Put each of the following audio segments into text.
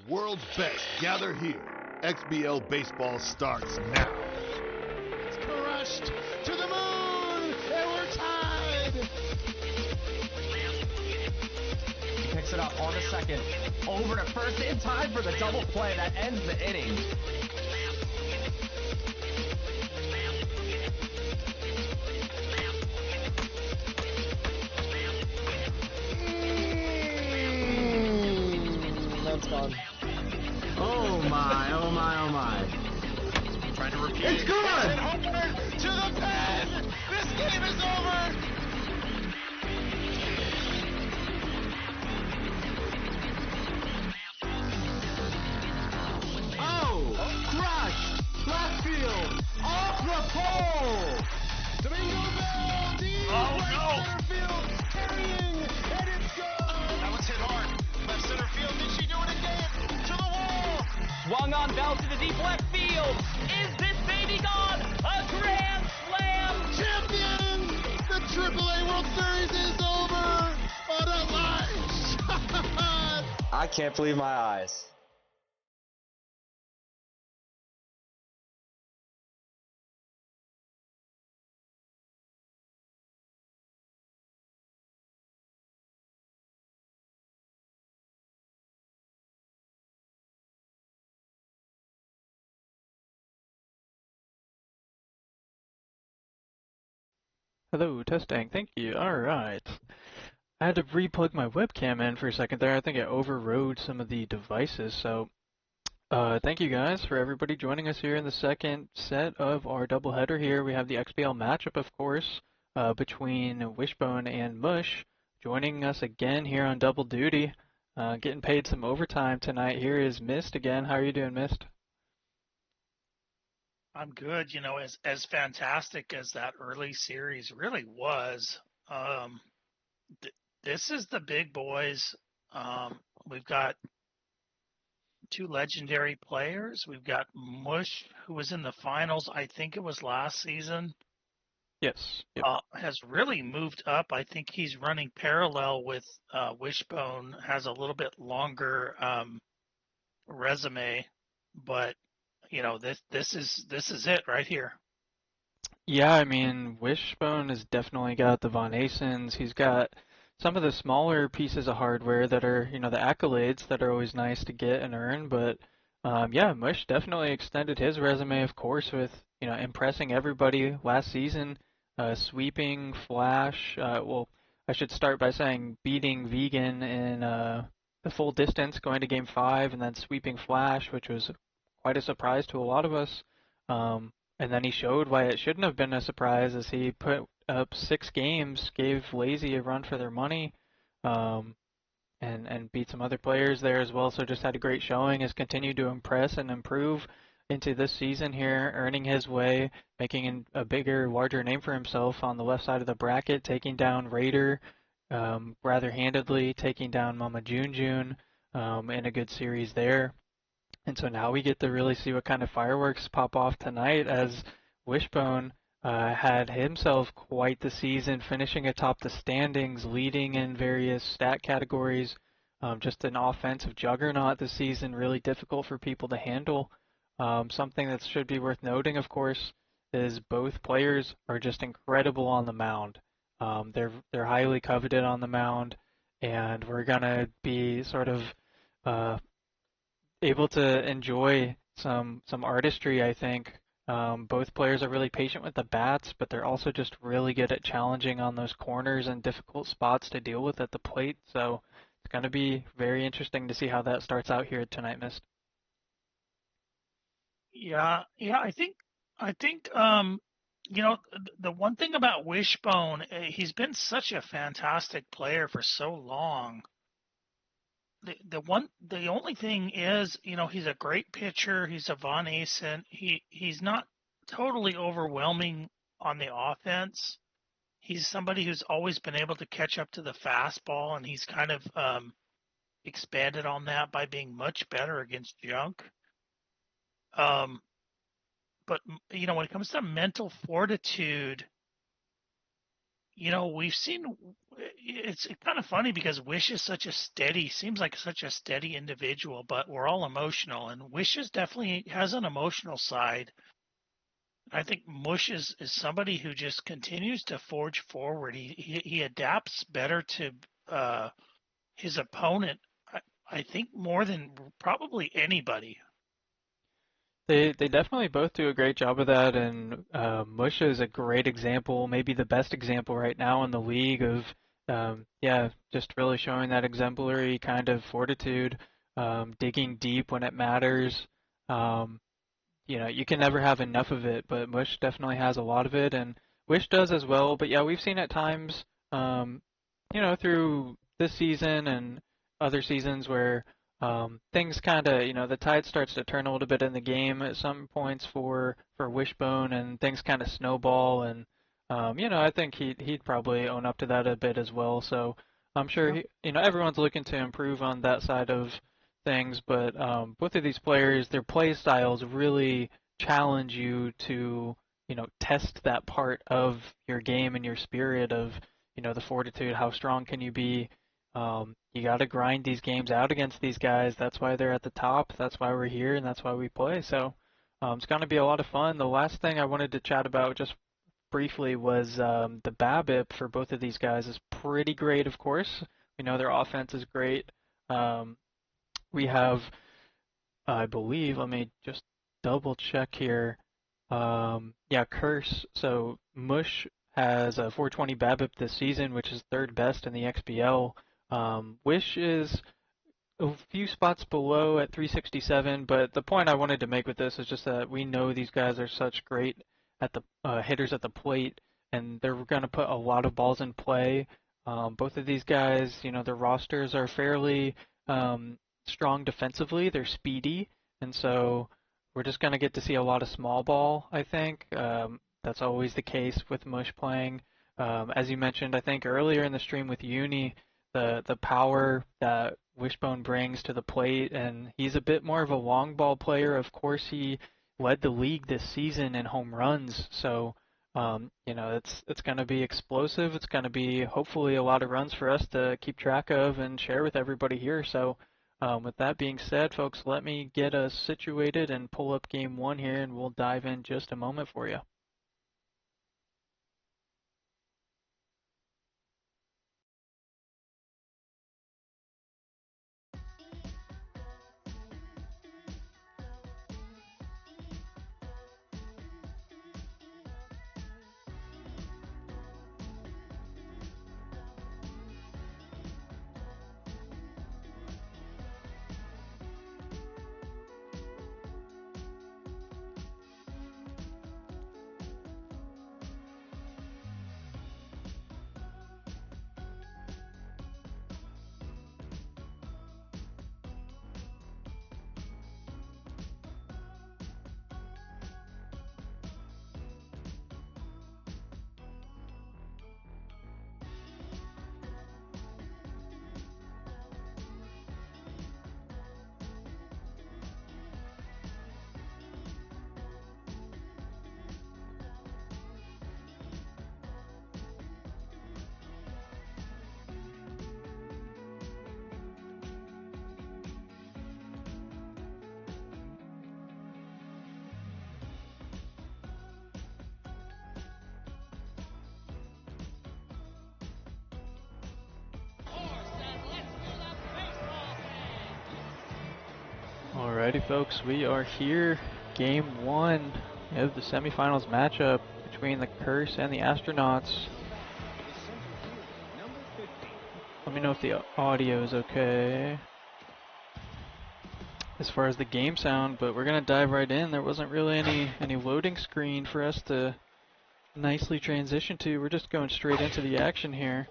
world's best gather here. XBL baseball starts now. It's crushed to the moon, and we're tied. He picks it up on the second, over to first in time for the double play that ends the inning. That's gone. Oh my, oh my, oh my. Trying to repeat. It's good! And Howard to the pen! This game is over! Oh! Crushed! Left field! Off the pole! Domingo Bell! Deep right center field! Carrying! And it's gone! That was hit hard. Left center field. Did she do it again? To the wall! Swung on Bell to the deep left field. Is this baby gone? A grand slam! Champions! The AAA World Series is over! What a line shot! I can't believe my eyes. Hello, testing. Thank you. All right. I had to re-plug my webcam in for a second there. I think I overrode some of the devices. So, thank you guys for everybody joining us here in the second set of our doubleheader here. We have the XBL matchup, of course, between Wishbone and Mush. Joining us again here on double duty, getting paid some overtime tonight. Here is Mist again. How are you doing, Mist? I'm good. You know, as fantastic as that early series really was, this is the big boys. We've got two legendary players. We've got Mush, who was in the finals, I think it was last season. Yes. Yep. Has really moved up. I think he's running parallel with Wishbone, has a little bit longer resume, but you know, this is it right here. Yeah, I mean, Wishbone has definitely got the Von Asens. He's got some of the smaller pieces of hardware that are, you know, the accolades that are always nice to get and earn. But yeah, Mush definitely extended his resume, of course, with, you know, impressing everybody last season, sweeping Flash. Well, I should start by saying beating Vegan in the full distance, going to Game 5, and then sweeping Flash, which was quite a surprise to a lot of us. And then he showed why it shouldn't have been a surprise as he put up 6 games, gave Lazy a run for their money, and beat some other players there as well. So just had a great showing, has continued to impress and improve into this season here, earning his way, making a bigger, larger name for himself on the left side of the bracket, taking down Raider rather handedly, taking down Mama June June in a good series there. And so now we get to really see what kind of fireworks pop off tonight as Wishbone had himself quite the season, finishing atop the standings, leading in various stat categories. Just an offensive juggernaut this season, really difficult for people to handle. Something that should be worth noting, of course, is both players are just incredible on the mound. They're highly coveted on the mound, and we're gonna be sort of able to enjoy some artistry, I think. Both players are really patient with the bats, but they're also just really good at challenging on those corners and difficult spots to deal with at the plate. So it's going to be very interesting to see how that starts out here tonight, Mist. Yeah, I think you know, the one thing about Wishbone, he's been such a fantastic player for so long. The only thing is, you know, he's a great pitcher. He's a Von Asen. He's not totally overwhelming on the offense. He's somebody who's always been able to catch up to the fastball, and he's kind of expanded on that by being much better against junk. But you know, when it comes to mental fortitude, we've seen it's kind of funny because Wish is seems like such a steady individual, but we're all emotional, and Wish is definitely has an emotional side. I think Mush is somebody who just continues to forge forward. He adapts better to his opponent, I think, more than probably anybody. They definitely both do a great job of that, and Mush is a great example, maybe the best example right now in the league of, yeah, just really showing that exemplary kind of fortitude, digging deep when it matters. You can never have enough of it, but Mush definitely has a lot of it, and Wish does as well. But yeah, we've seen at times, through this season and other seasons where things kind of, the tide starts to turn a little bit in the game at some points for Wishbone, and things kind of snowball. And I think he'd probably own up to that a bit as well. So I'm sure everyone's looking to improve on that side of things, but both of these players, their play styles really challenge you to, test that part of your game and your spirit of, the fortitude. How strong can you be? You got to grind these games out against these guys. That's why they're at the top. That's why we're here, and that's why we play. So it's going to be a lot of fun. The last thing I wanted to chat about just briefly was the BABIP for both of these guys is pretty great, of course. We know their offense is great. We have, I believe, let me just double check here. Yeah, Curse. So Mush has a 420 BABIP this season, which is third best in the XBL. Wish is a few spots below at 367, but the point I wanted to make with this is just that we know these guys are such great at the hitters at the plate, and they're going to put a lot of balls in play. Both of these guys, their rosters are fairly strong defensively. They're speedy, and so we're just going to get to see a lot of small ball, I think. That's always the case with Mush playing. As you mentioned, I think earlier in the stream with Uni, the power that Wishbone brings to the plate, and he's a bit more of a long ball player. Of course, he led the league this season in home runs, so it's going to be explosive. It's going to be hopefully a lot of runs for us to keep track of and share with everybody here. So with that being said, folks, let me get us situated and pull up game one here, and we'll dive in just a moment for you. Alrighty, folks, we are here. Game one of the semifinals matchup between the Curse and the Astronauts. Let me know if the audio is okay as far as the game sound, but we're gonna dive right in. There wasn't really any loading screen for us to nicely transition to. We're just going straight into the action here.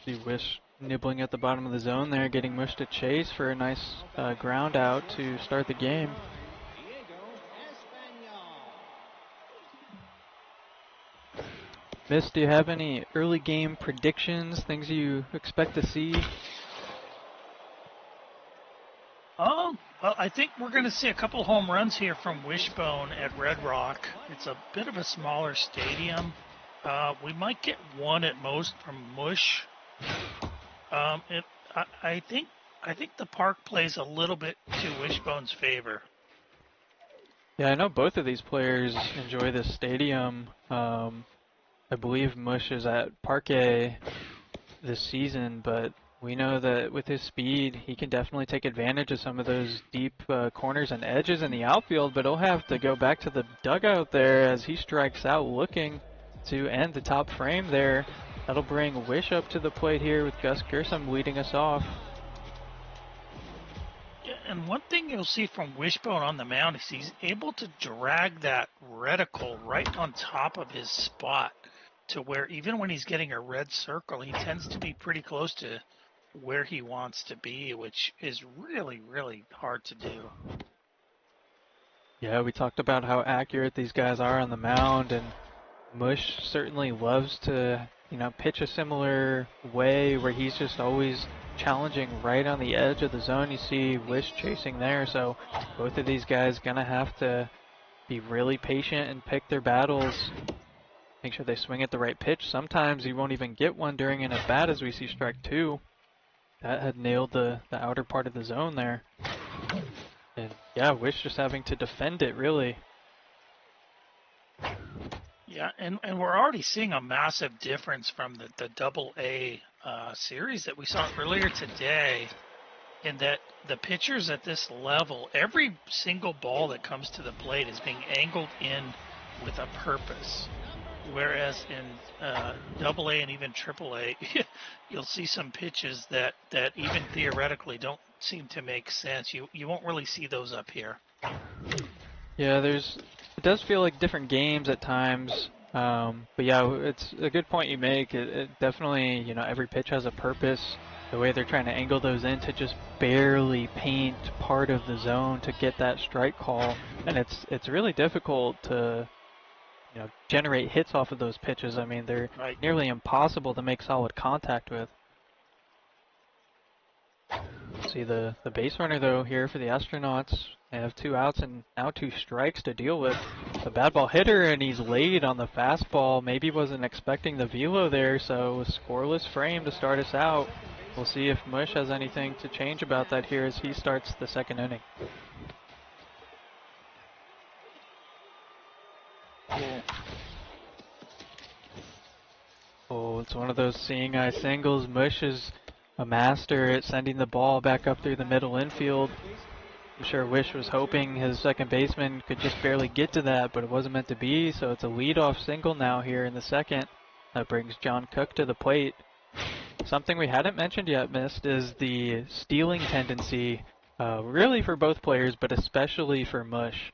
See Wish nibbling at the bottom of the zone there, getting Mush to chase for a nice ground out to start the game. Miss, do you have any early game predictions, things you expect to see? Well, I think we're going to see a couple home runs here from Wishbone at Red Rock. It's a bit of a smaller stadium. We might get one at most from Mush. I think the park plays a little bit to Wishbone's favor. Yeah, I know both of these players enjoy this stadium. I believe Mush is at Parquet this season, but we know that with his speed, he can definitely take advantage of some of those deep corners and edges in the outfield, but he'll have to go back to the dugout there as he strikes out looking to end the top frame there. That'll bring Wish up to the plate here with Gus Gersom leading us off. Yeah, and one thing you'll see from Wishbone on the mound is he's able to drag that reticle right on top of his spot to where even when he's getting a red circle, he tends to be pretty close to where he wants to be, which is really, really hard to do. Yeah, we talked about how accurate these guys are on the mound, and Mush certainly loves to, pitch a similar way where he's just always challenging right on the edge of the zone. You see Wish chasing there, so both of these guys gonna have to be really patient and pick their battles. Make sure they swing at the right pitch. Sometimes you won't even get one during an at-bat, as we see strike two. That had nailed the outer part of the zone there. And yeah, Wish just having to defend it, really. Yeah, and we're already seeing a massive difference from the AA series that we saw earlier today, in that the pitchers at this level, every single ball that comes to the plate is being angled in with a purpose. Whereas in AA and even AAA, you'll see some pitches that even theoretically don't seem to make sense. You won't really see those up here. Yeah, it does feel like different games at times. But yeah, it's a good point you make. It definitely, every pitch has a purpose. The way they're trying to angle those in to just barely paint part of the zone to get that strike call, and it's really difficult to generate hits off of those pitches. I mean, they're nearly impossible to make solid contact with. See the base runner though here for the Astronauts. They have 2 outs and now 2 strikes to deal with. A bad ball hitter, and he's laid on the fastball. Maybe wasn't expecting the velo there, so a scoreless frame to start us out. We'll see if Mush has anything to change about that here as he starts the second inning. Oh, it's one of those seeing eye singles. Mush is a master at sending the ball back up through the middle infield. I'm sure Wish was hoping his second baseman could just barely get to that, but it wasn't meant to be, so it's a leadoff single now here in the second. That brings John Cook to the plate. Something we hadn't mentioned yet, Mist, is the stealing tendency, really for both players, but especially for Mush.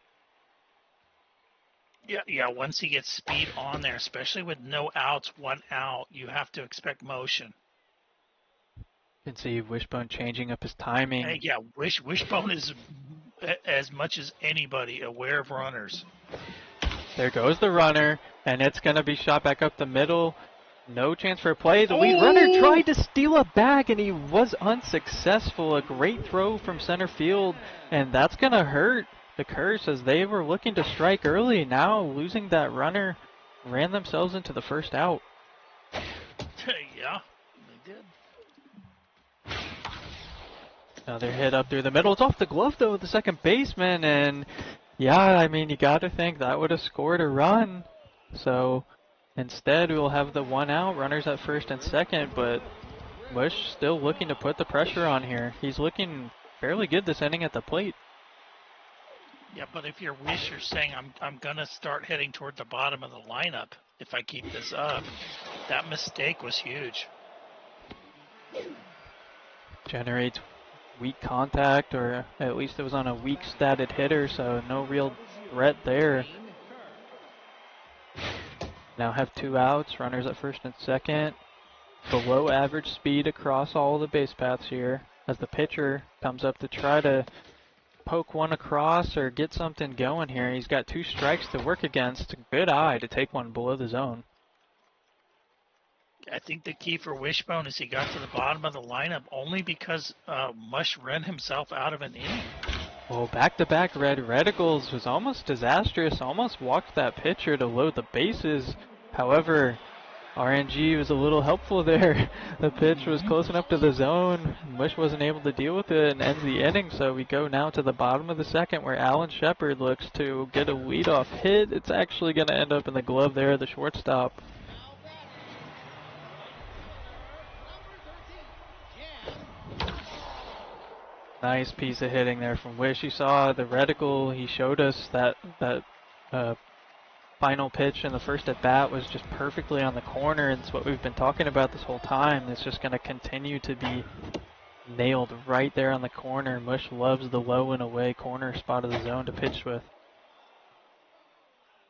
Yeah. Once he gets speed on there, especially with no outs, 1 out, you have to expect motion. You can see Wishbone changing up his timing. Yeah, Wishbone is, as much as anybody, aware of runners. There goes the runner, and it's going to be shot back up the middle. No chance for a play. The lead runner tried to steal a bag, and he was unsuccessful. A great throw from center field, and that's going to hurt the Curse as they were looking to strike early. Now losing that runner, ran themselves into the first out. Yeah, they did. Another hit up through the middle. It's off the glove, though, of the second baseman, and yeah, I mean, you got to think that would have scored a run. So instead, we'll have the 1 out, runners at first and second, but Mush still looking to put the pressure on here. He's looking fairly good this inning at the plate. Yeah, but if you're Wish, you're saying I'm gonna start heading toward the bottom of the lineup if I keep this up. That mistake was huge. Generates weak contact, or at least it was on a weak statted hitter, so no real threat there. Now have 2 outs, runners at first and second. Below average speed across all the base paths here as the pitcher comes up to try to poke one across or get something going here. He's got 2 strikes to work against. Good eye to take one below the zone. I think the key for Wishbone is he got to the bottom of the lineup only because Mush ran himself out of an inning. Well, back-to-back red reticles was almost disastrous, almost walked that pitcher to load the bases. However, RNG was a little helpful there. The pitch was close enough to the zone. Mush wasn't able to deal with it and ends the inning. So we go now to the bottom of the second where Alan Shepard looks to get a leadoff hit. It's actually going to end up in the glove there, the shortstop. Nice piece of hitting there from Wish. You saw the reticle. He showed us that final pitch in the first at bat was just perfectly on the corner. It's what we've been talking about this whole time. It's just going to continue to be nailed right there on the corner. Mush loves the low and away corner spot of the zone to pitch with.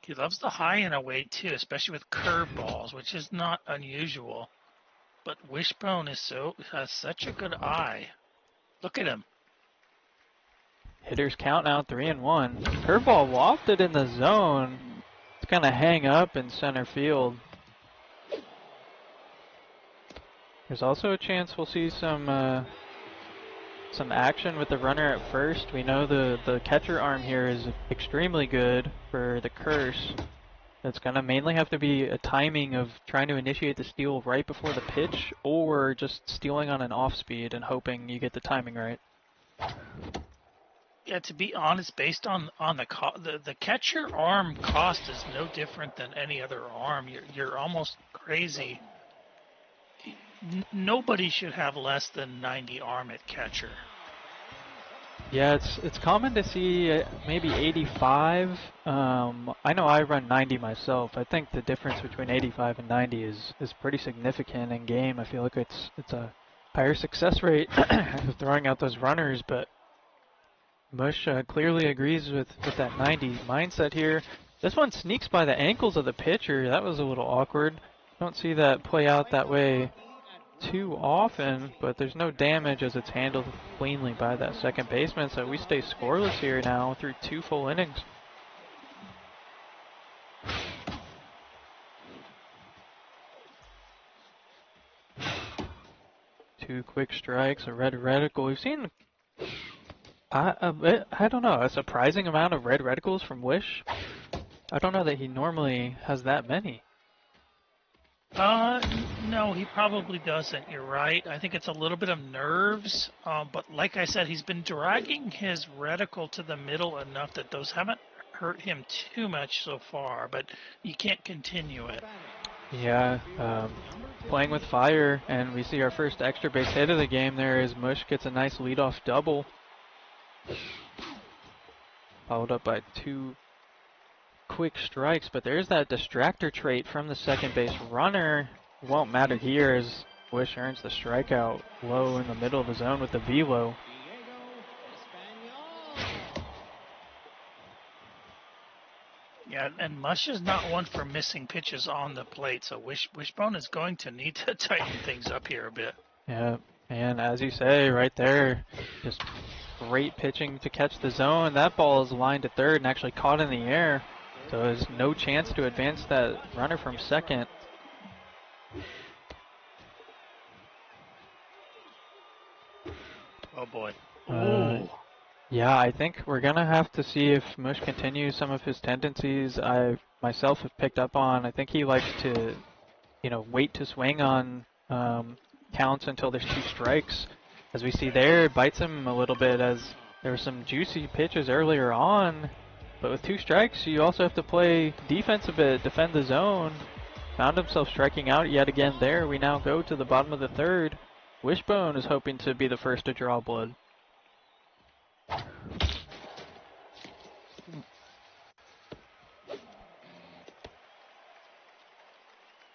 He loves the high and away too, especially with curveballs, which is not unusual. But Wishbone has such a good eye. Look at him. Hitters count now 3-1. Curveball wafted in the zone. It's going to hang up in center field. There's also a chance we'll see some action with the runner at first. We know the catcher arm here is extremely good for the curse. It's going to mainly have to be a timing of trying to initiate the steal right before the pitch or just stealing on an off speed and hoping you get the timing right. Yeah, to be honest, based on the catcher arm cost is no different than any other arm. You're almost crazy. Nobody should have less than 90 arm at catcher. Yeah, it's common to see maybe 85. I know I run 90 myself. I think the difference between 85 and 90 is pretty significant in game. I feel like it's a higher success rate throwing out those runners, but Mush clearly agrees with that 90 mindset here. This one sneaks by the ankles of the pitcher. That was a little awkward. Don't see that play out that way too often, but there's no damage as it's handled cleanly by that second baseman, so we stay scoreless here now through 2 full innings. Two quick strikes, a red reticle. We've seen I don't know, a surprising amount of red reticles from Wish. I don't know that he normally has that many. No, he probably doesn't. You're right. I think it's a little bit of nerves. But like I said, he's been dragging his reticle to the middle enough that those haven't hurt him too much so far. But you can't continue it. Yeah, playing with fire, and we see our first extra base hit of the game there as Mush gets a nice leadoff double. Followed up by 2 quick strikes, but there's that distractor trait from the second base runner. Won't matter here as Wish earns the strikeout low in the middle of the zone with the velo. Yeah, and Mush is not one for missing pitches on the plate, so Wishbone is going to need to tighten things up here a bit. Yeah, and as you say, right there, just great pitching to catch the zone. That ball is lined to third and actually caught in the air. So there's no chance to advance that runner from second. Oh boy. Yeah, I think we're going to have to see if Mush continues some of his tendencies I myself have picked up on. I think he likes to, wait to swing on counts until there's 2 strikes. As we see there, it bites him a little bit as there were some juicy pitches earlier on. But with 2 strikes, you also have to play defense a bit, defend the zone. Found himself striking out yet again there. We now go to the bottom of the third. Wishbone is hoping to be the first to draw blood.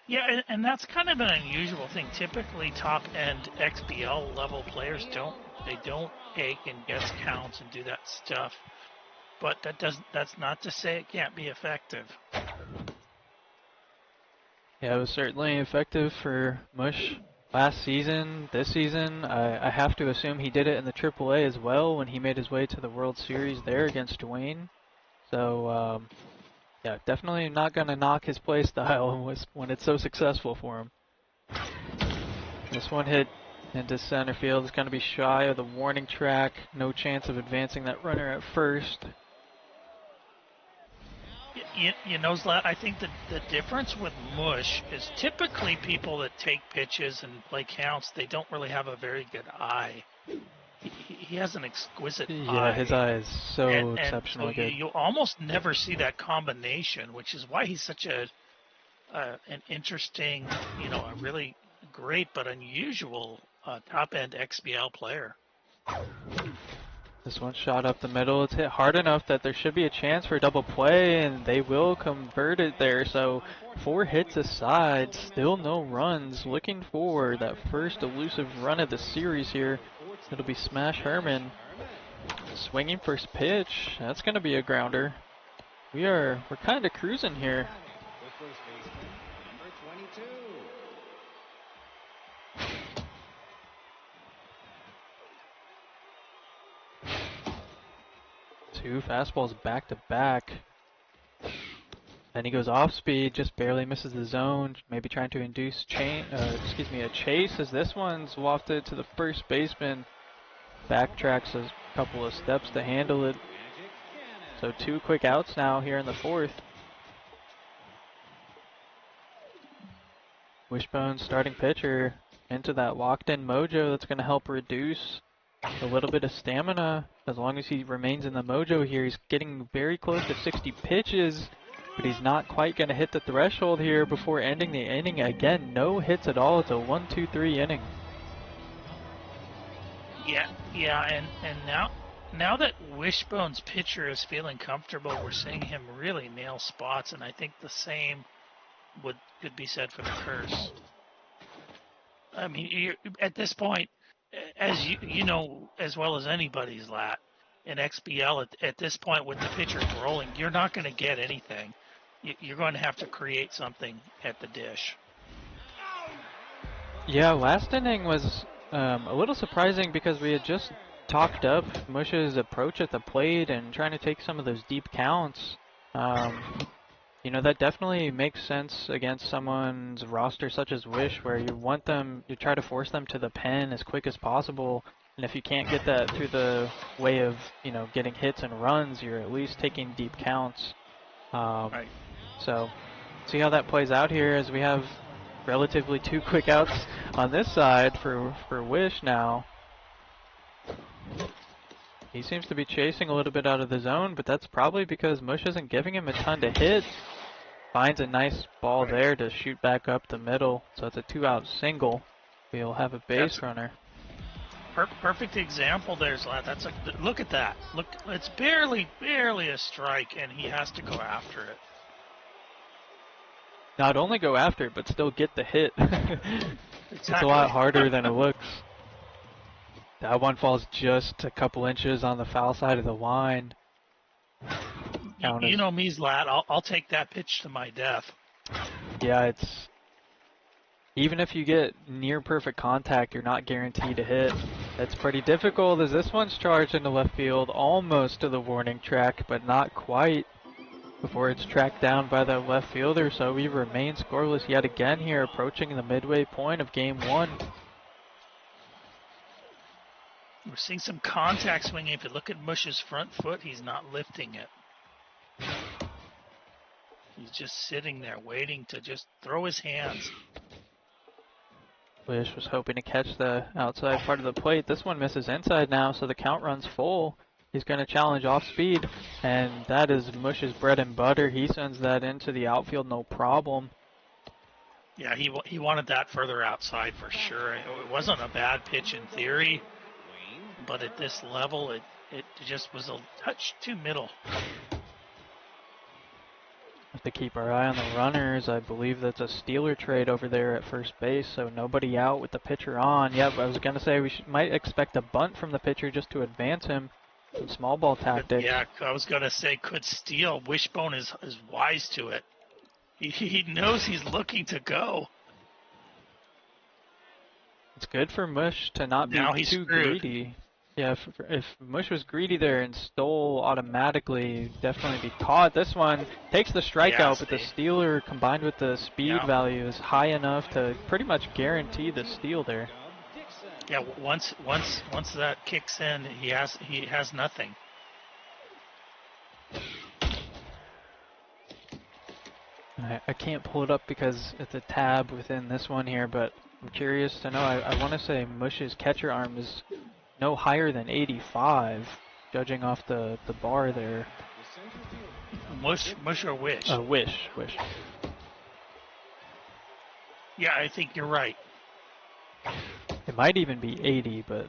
Yeah, and that's kind of an unusual thing. Typically, top-end XBL level players don't take and guess counts and do that stuff. But that's not to say it can't be effective. Yeah, it was certainly effective for Mush last season. This season, I have to assume he did it in the AAA as well when he made his way to the World Series there against Dwayne. So, yeah, definitely not going to knock his play style when it's so successful for him. This one hit into center field. It's going to be shy of the warning track. No chance of advancing that runner at first. You know, Zlat, I think the difference with Mush is typically people that take pitches and play counts, they don't really have a very good eye. He has an exquisite eye. Yeah, his eye is so and exceptionally so good. you almost never see that combination, which is why he's such an interesting, you know, a really great but unusual top-end XBL player. This one shot up the middle. It's hit hard enough that there should be a chance for a double play, and they will convert it there. So 4 hits aside, still no runs. Looking for that first elusive run of the series here. It'll be Smash Herman swinging first pitch. That's going to be a grounder. We're kind of cruising here. Two fastballs back to back. Then he goes off speed, just barely misses the zone. Maybe trying to induce a chase as this one's wafted to the first baseman. Backtracks a couple of steps to handle it. So 2 quick outs now here in the 4th. Wishbone starting pitcher into that locked in mojo that's going to help reduce a little bit of stamina. As long as he remains in the mojo here, he's getting very close to 60 pitches, but he's not quite going to hit the threshold here before ending the inning. Again, no hits at all. It's a 1-2-3 inning. Yeah, and now that Wishbone's pitcher is feeling comfortable, we're seeing him really nail spots, and I think the same could be said for the Curse. I mean, at this point, as you know as well as anybody's lat in XBL at this point with the pitchers rolling, you're not going to get anything. You're going to have to create something at the dish. Yeah, last inning was a little surprising because we had just talked up Mush's approach at the plate and trying to take some of those deep counts. You know, that definitely makes sense against someone's roster such as Wish, where you try to force them to the pen as quick as possible, and if you can't get that through the way of, you know, getting hits and runs, you're at least taking deep counts. Right. So, see how that plays out here as we have relatively 2 quick outs on this side for Wish now. He seems to be chasing a little bit out of the zone, but that's probably because Mush isn't giving him a ton to hit. Finds a nice ball there to shoot back up the middle, so it's a 2-out single. We'll have a base runner. Perfect example there, Zlat. Look at that. Look, it's barely a strike, and he has to go after it. Not only go after it, but still get the hit. Exactly. It's a lot harder than it looks. That one falls just a couple inches on the foul side of the line. You know me, Zlat. I'll take that pitch to my death. Yeah, it's... Even if you get near perfect contact, you're not guaranteed to hit. That's pretty difficult as this one's charged into left field, almost to the warning track, but not quite before it's tracked down by the left fielder. So we remain scoreless yet again here, approaching the midway point of Game 1. We're seeing some contact swinging. If you look at Mush's front foot, he's not lifting it. He's just sitting there waiting to just throw his hands. Wish was hoping to catch the outside part of the plate. This one misses inside now, so the count runs full. He's going to challenge off speed, and that is Mush's bread and butter. He sends that into the outfield, no problem. Yeah, he wanted that further outside for sure. It wasn't a bad pitch in theory, but at this level, it just was a touch too middle. Have to keep our eye on the runners. I believe that's a Steeler trade over there at first base, so nobody out with the pitcher on. Yep, I was going to say we might expect a bunt from the pitcher just to advance him. Some small ball tactics. Yeah, I was going to say could steal. Wishbone is wise to it. He knows he's looking to go. It's good for Mush to not be too greedy. Yeah, if Mush was greedy there and stole automatically, definitely be caught. This one takes the strikeout, but the stealer combined with the speed value is high enough to pretty much guarantee the steal there. Yeah, once that kicks in, he has nothing. I can't pull it up because it's a tab within this one here, but I'm curious to know. I want to say Mush's catcher arm is no higher than 85, judging off the bar there. Mush or Wish? Wish. Yeah, I think you're right. It might even be 80, but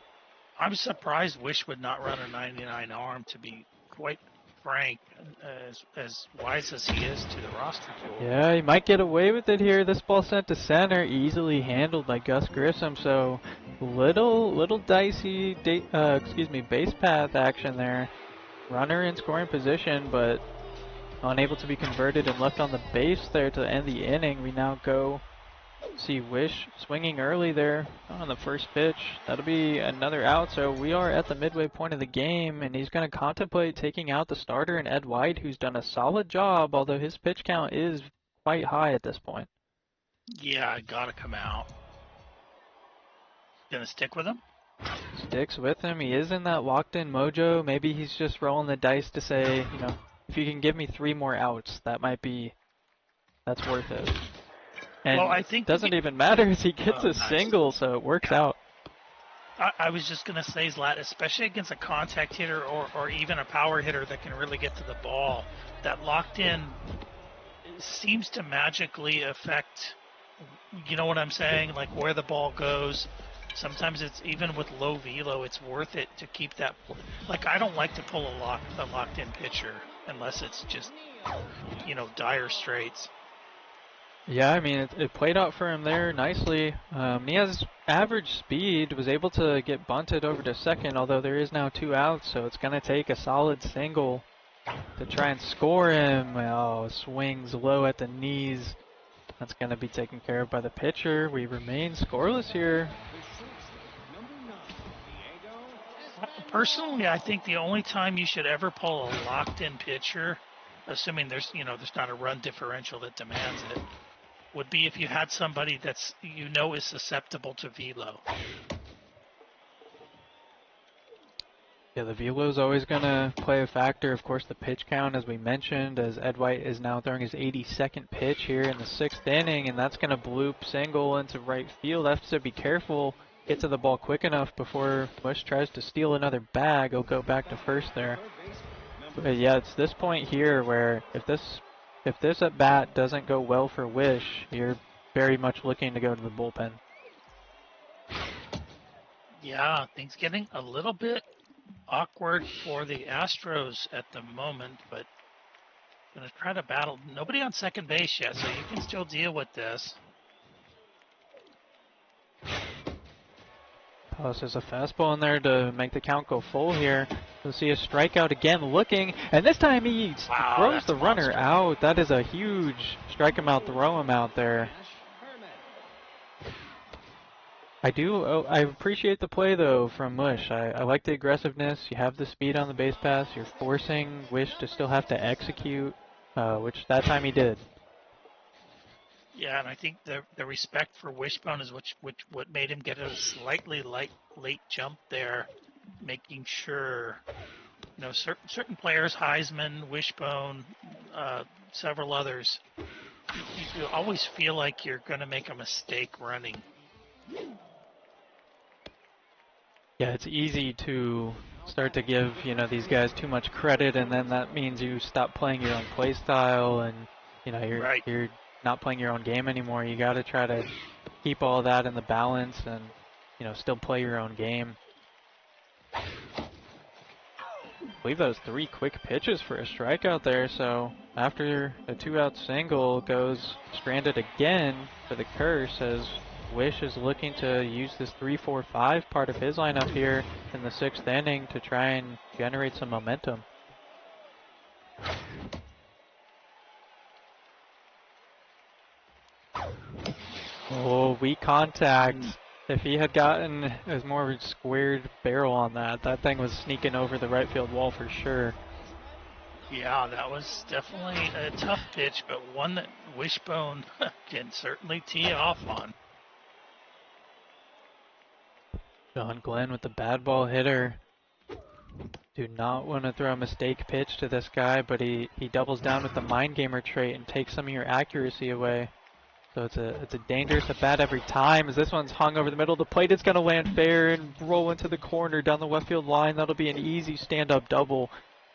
I'm surprised Wish would not run a 99 arm, to be quite frank, as wise as he is to the roster tool. Yeah, he might get away with it here. This ball sent to center, easily handled by Gus Grissom, so little dicey, base path action there. Runner in scoring position, but unable to be converted and left on the base there to end the inning. We now go see Wish swinging early there on the first pitch. That'll be another out, so we are at the midway point of the game, and he's going to contemplate taking out the starter and Ed White, who's done a solid job, although his pitch count is quite high at this point. Yeah, I gotta come out. Gonna stick with him? Sticks with him. He is in that locked-in mojo. Maybe he's just rolling the dice to say, if you can give me 3 more outs, that's worth it. And well, I think it doesn't even matter as he gets a single, so it works out. I was just going to say, Zlat, especially against a contact hitter or even a power hitter that can really get to the ball, that locked in seems to magically affect, you know what I'm saying, like where the ball goes. Sometimes it's even with low velo, it's worth it to keep that. Like, I don't like to pull a locked in pitcher unless it's just, dire straits. Yeah, I mean, it played out for him there nicely. He has average speed, was able to get bunted over to second, although there is now 2 outs, so it's going to take a solid single to try and score him. Oh, swings low at the knees. That's going to be taken care of by the pitcher. We remain scoreless here. Personally, I think the only time you should ever pull a locked-in pitcher, assuming there's not a run differential that demands it, would be if you had somebody that's is susceptible to velo. Yeah, the velo is always going to play a factor. Of course, the pitch count, as we mentioned, as Ed White is now throwing his 82nd pitch here in the 6th inning, and that's going to bloop single into right field. Have to be careful, get to the ball quick enough before Mush tries to steal another bag. He'll go back to first there. But yeah, it's this point here where if this at bat doesn't go well for Wish, you're very much looking to go to the bullpen. Yeah, things getting a little bit awkward for the Astros at the moment, but gonna try to battle. Nobody on second base yet, so you can still deal with this. Tosses a fastball in there to make the count go full here. We'll see a strikeout again looking, and this time he throws the runner out. That is a huge strike him out, throw him out there. I appreciate the play though from Mush. I like the aggressiveness. You have the speed on the base pass. You're forcing Wish to still have to execute, which that time he did. Yeah, and I think the respect for Wishbone is what made him get a slightly late jump there, making sure, certain players, Heisman, Wishbone, several others, you always feel like you're going to make a mistake running. Yeah, it's easy to start to give, these guys too much credit, and then that means you stop playing your own play style, and, you're not playing your own game anymore. You got to try to keep all that in the balance and, still play your own game. I believe that was 3 quick pitches for a strikeout there, so after a 2-out single goes stranded again for the curse as Wish is looking to use this 3-4-5 part of his lineup here in the 6th inning to try and generate some momentum. Oh, weak contact. If he had gotten a more squared barrel on that, that thing was sneaking over the right field wall for sure. Yeah, that was definitely a tough pitch, but one that Wishbone can certainly tee off on. John Glenn with the bad ball hitter. Do not want to throw a mistake pitch to this guy, but he doubles down with the mind gamer trait and takes some of your accuracy away. So it's a dangerous at bat every time. As this one's hung over the middle of the plate, it's going to land fair and roll into the corner down the left field line. That'll be an easy stand-up double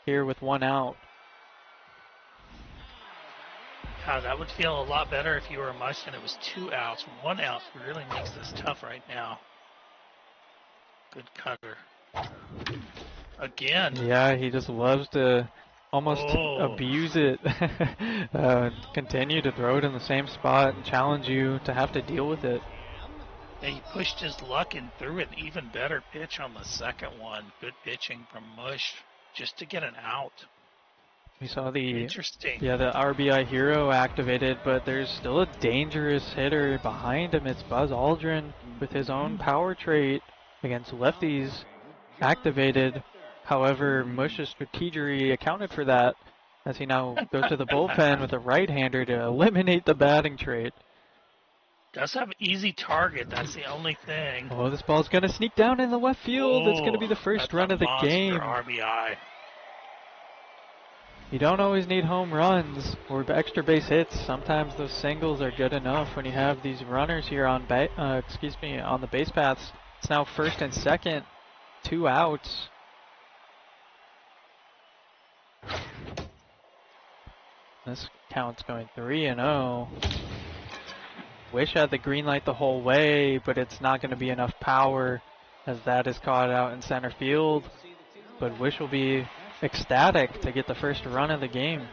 here with one out. Yeah, that would feel a lot better if you were a Mush and it was 2 outs. 1 out really makes this tough right now. Good cutter. Again. Yeah, he just loves to almost abuse it. Continue to throw it in the same spot and challenge you to have to deal with it. He pushed his luck and threw an even better pitch on the second one. Good pitching from Mush just to get an out. We saw the Interesting. Yeah, the RBI hero activated, but there's still a dangerous hitter behind him. It's Buzz Aldrin with his own power trait against lefties activated. However, Mush's strategery accounted for that as he now goes to the bullpen with a right-hander to eliminate the batting trait. Does have an easy target, that's the only thing. Oh, this ball's going to sneak down in the left field. It's going to be the first run of the game. RBI. You don't always need home runs or extra base hits. Sometimes those singles are good enough when you have these runners here on on the base paths. It's now first and second, 2 outs. This count's going 3-0. Wish had the green light the whole way, but it's not going to be enough power as that is caught out in center field. But Wish will be ecstatic to get the first run of the game.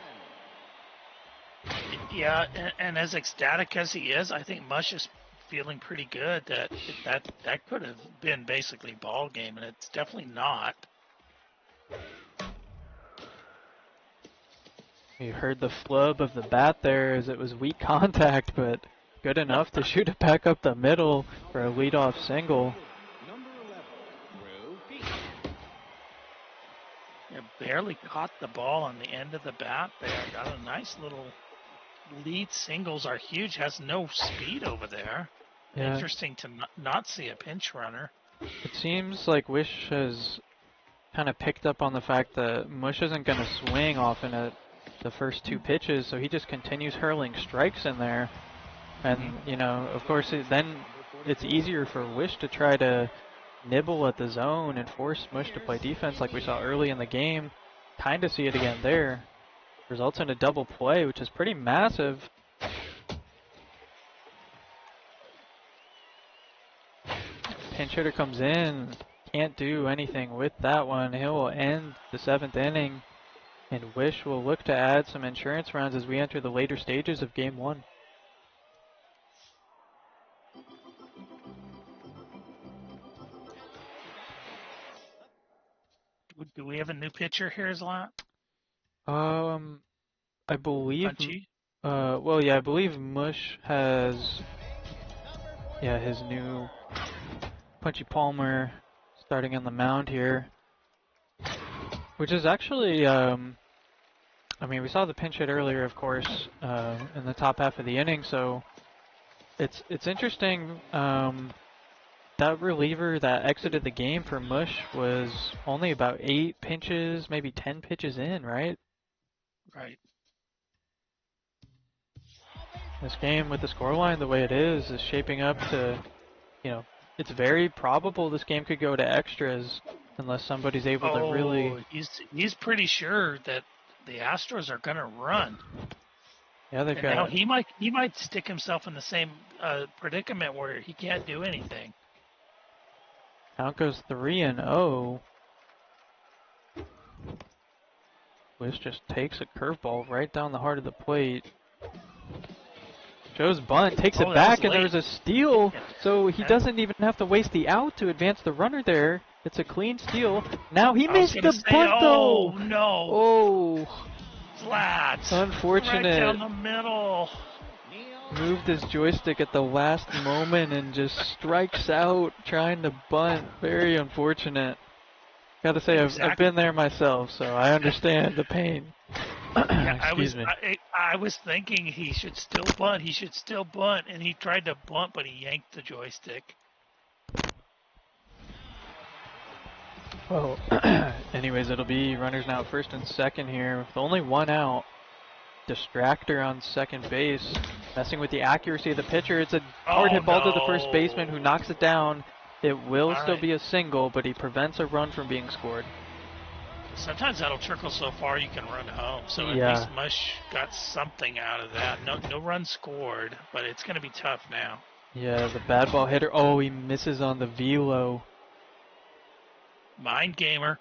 Yeah, and as ecstatic as he is, I think Mush is feeling pretty good that could have been basically ball game, and it's definitely not. You heard the flub of the bat there as it was weak contact, but good enough to shoot it back up the middle for a leadoff single. Yeah, barely caught the ball on the end of the bat there. Got a nice little lead. Singles are huge. Has no speed over there. Yeah. Interesting to not see a pinch runner. It seems like Wish has kind of picked up on the fact that Mush isn't going to swing often at the first 2 pitches, so he just continues hurling strikes in there. And, you know, of course, then it's easier for Wish to try to nibble at the zone and force Mush to play defense like we saw early in the game. Kind of see it again there. Results in a double play, which is pretty massive. Pinch hitter comes in, can't do anything with that one. He will end the 7th inning, and Wish will look to add some insurance runs as we enter the later stages of Game 1. Do we have a new pitcher here, Zlat? I believe. Punchy? Well, yeah, I believe Mush has, his new Punchy Palmer starting on the mound here, which is actually, I mean, we saw the pinch hit earlier, of course, in the top half of the inning, so it's interesting. That reliever that exited the game for Mush was only about 8 pitches, maybe 10 pitches in, right? Right. This game with the scoreline the way it is shaping up to, you know, it's very probable this game could go to extras unless somebody's able to really... He's pretty sure that the Astros are going to run. Yeah, they've got... Now he might stick himself in the same predicament where he can't do anything. Count goes 3-0. Wish just takes a curveball right down the heart of the plate. Joe's bunt takes it back, and there's a steal, so he doesn't even have to waste the out to advance the runner there. It's a clean steal. Now he missed the bunt, though. Oh, no. Oh. Flat. Unfortunate. Right down the middle. moved his joystick at the last moment and just strikes out trying to bunt. Very unfortunate. Gotta say, I've been there myself, so I understand the pain. Excuse me. I was thinking he should still bunt. He should still bunt, and he tried to bunt, but he yanked the joystick. Well, anyways, it'll be runners now at first and second here with only one out. Distractor on second base, messing with the accuracy of the pitcher. It's a hard hit ball to the first baseman who knocks it down. It will still be a single, but he prevents a run from being scored. Sometimes that'll trickle so far you can run home. So at least Mush got something out of that. No run scored, but it's going to be tough now. Yeah, the bad ball hitter. Oh, he misses on the velo. Mind gamer.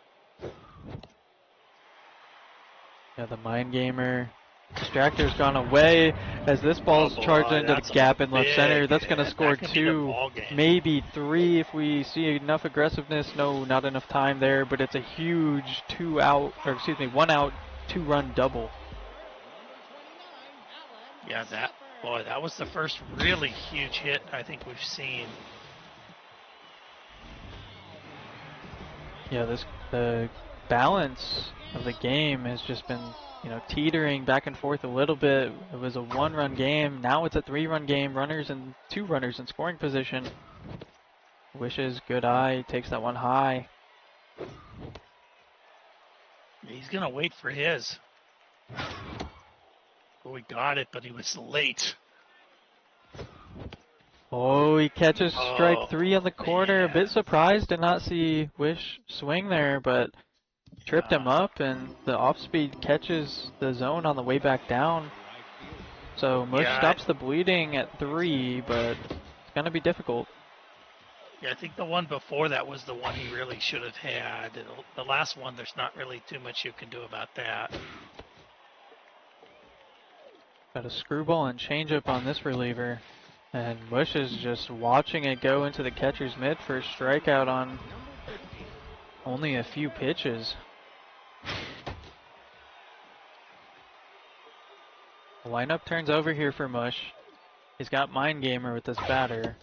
Yeah, the mind gamer. Distractor's gone away as this ball's charged into the gap in left center. That's going to score 2, maybe 3 if we see enough aggressiveness. No, not enough time there, but it's a huge 1 out, 2-run double. Yeah, that was the first really huge hit I think we've seen. Yeah, the balance of the game has just been, teetering back and forth a little bit. It was a 1-run game. Now it's a 3-run game. 2 runners in scoring position. Wishes, good eye, takes that one high. He's gonna wait for his. Oh, he got it, but he was late. Oh, he catches strike 3 on the corner. A bit surprised to not see Wish swing there, but tripped him up, and the off-speed catches the zone on the way back down. So Mush stops the bleeding at 3, but it's going to be difficult. Yeah, I think the one before that was the one he really should have had. The last one, there's not really too much you can do about that. Got a screwball and changeup on this reliever. And Mush is just watching it go into the catcher's mitt for a strikeout on only a few pitches. The lineup turns over here for Mush. He's got Mind Gamer with this batter.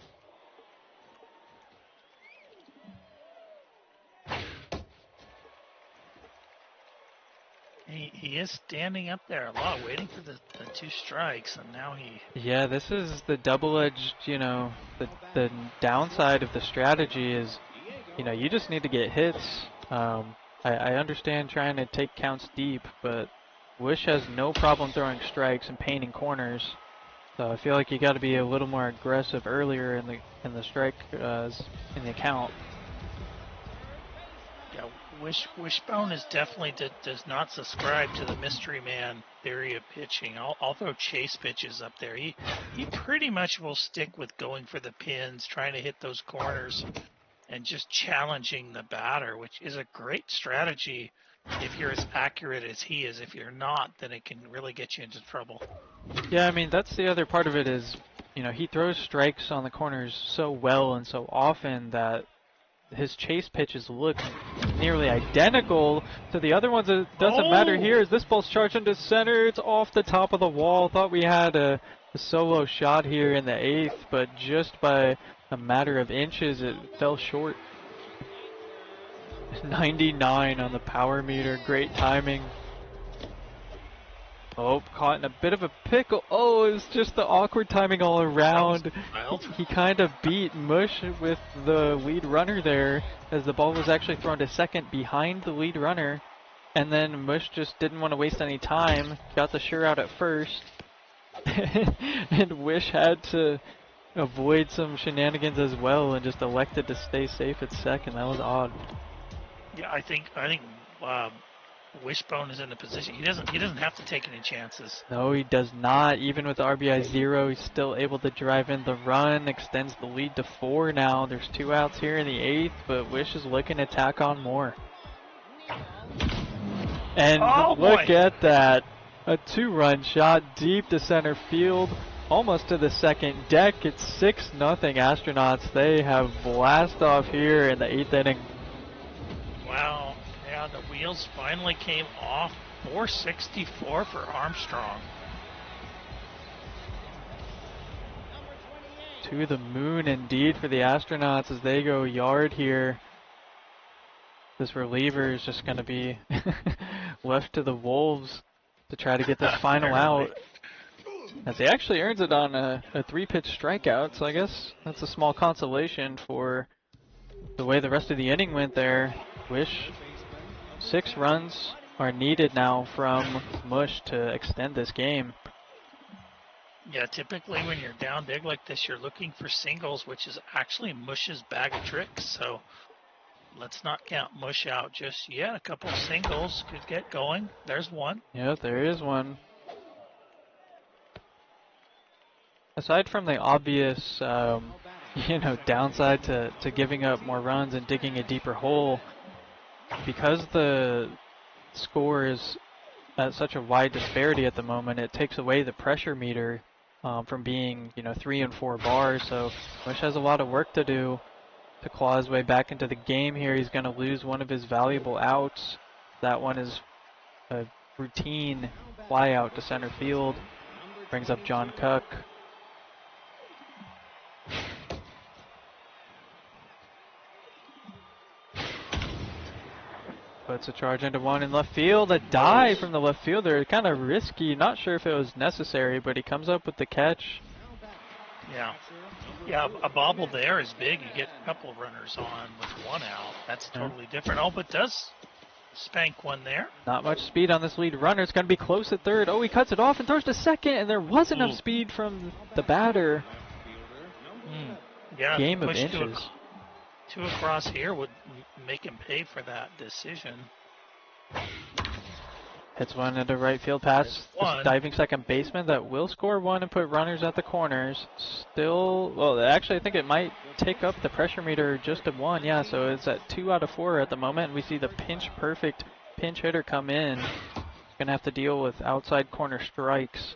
He is standing up there a lot, waiting for the 2 strikes, and now he... Yeah, this is the double-edged, the downside of the strategy is, you just need to get hits. I understand trying to take counts deep, but Wish has no problem throwing strikes and painting corners. So I feel like you got to be a little more aggressive earlier in the strike in the count. Yeah, Wishbone is definitely does not subscribe to the mystery man theory of pitching. I'll throw chase pitches up there. He pretty much will stick with going for the pins, trying to hit those corners, and just challenging the batter, which is a great strategy if you're as accurate as he is. If you're not, then it can really get you into trouble. Yeah, I mean, that's the other part of it is, he throws strikes on the corners so well and so often that his chase pitches look nearly identical to the other ones. It doesn't matter here as this ball's charged into center. It's off the top of the wall. Thought we had a solo shot here in the 8th, but just by a matter of inches, it fell short. 99 on the power meter. Great timing. Oh, caught in a bit of a pickle. Oh, it was just the awkward timing all around. He kind of beat Mush with the lead runner there as the ball was actually thrown to second behind the lead runner. And then Mush just didn't want to waste any time. Got the sure out at first. And Wish had to avoid some shenanigans as well and just elected to stay safe at second. That was odd. Yeah, I think Wishbone is in a position he doesn't have to take any chances. No, he does not. Even with RBI 0, he's still able to drive in the run, extends the lead to 4 now. There's 2 outs here in the 8th, but Wish is looking to tack on more. And look at that. A 2-run shot deep to center field, almost to the second deck. It's 6-0 Astronauts. They have blast off here in the 8th inning. Wow. Yeah, the wheels finally came off. 464 for Armstrong. To the moon indeed for the Astronauts as they go yard here. This reliever is just going to be left to the Wolves to try to get this final out. As he actually earns it on a 3-pitch strikeout, so I guess that's a small consolation for the way the rest of the inning went there. Wish 6 runs are needed now from Mush to extend this game. Yeah, typically when you're down big like this, you're looking for singles, which is actually Mush's bag of tricks. So let's not count Mush out just yet. A couple singles could get going. There's one. Yeah, there is one. Aside from the obvious, downside to giving up more runs and digging a deeper hole, because the score is at such a wide disparity at the moment, it takes away the pressure meter from being, 3 and 4 bars. So Mush has a lot of work to do to claw his way back into the game here. He's going to lose one of his valuable outs. That one is a routine fly out to center field. Brings up John Cook. Puts a charge into one in left field. A dive from the left fielder. Kind of risky. Not sure if it was necessary, but he comes up with the catch. Yeah. Yeah, a bobble there is big. You get a couple of runners on with one out. That's totally different. Oh, but does spank one there. Not much speed on this lead runner. It's going to be close at third. Oh, he cuts it off and throws to second, and there was enough speed from the batter. Yeah, Game of inches. Two across here would make him pay for that decision. Hits one into right field past this diving second baseman that will score one and put runners at the corners. Still, well, actually I think it might take up the pressure meter just to 1. Yeah, so it's at 2 out of 4 at the moment. We see the pinch perfect pinch hitter come in. He's gonna have to deal with outside corner strikes.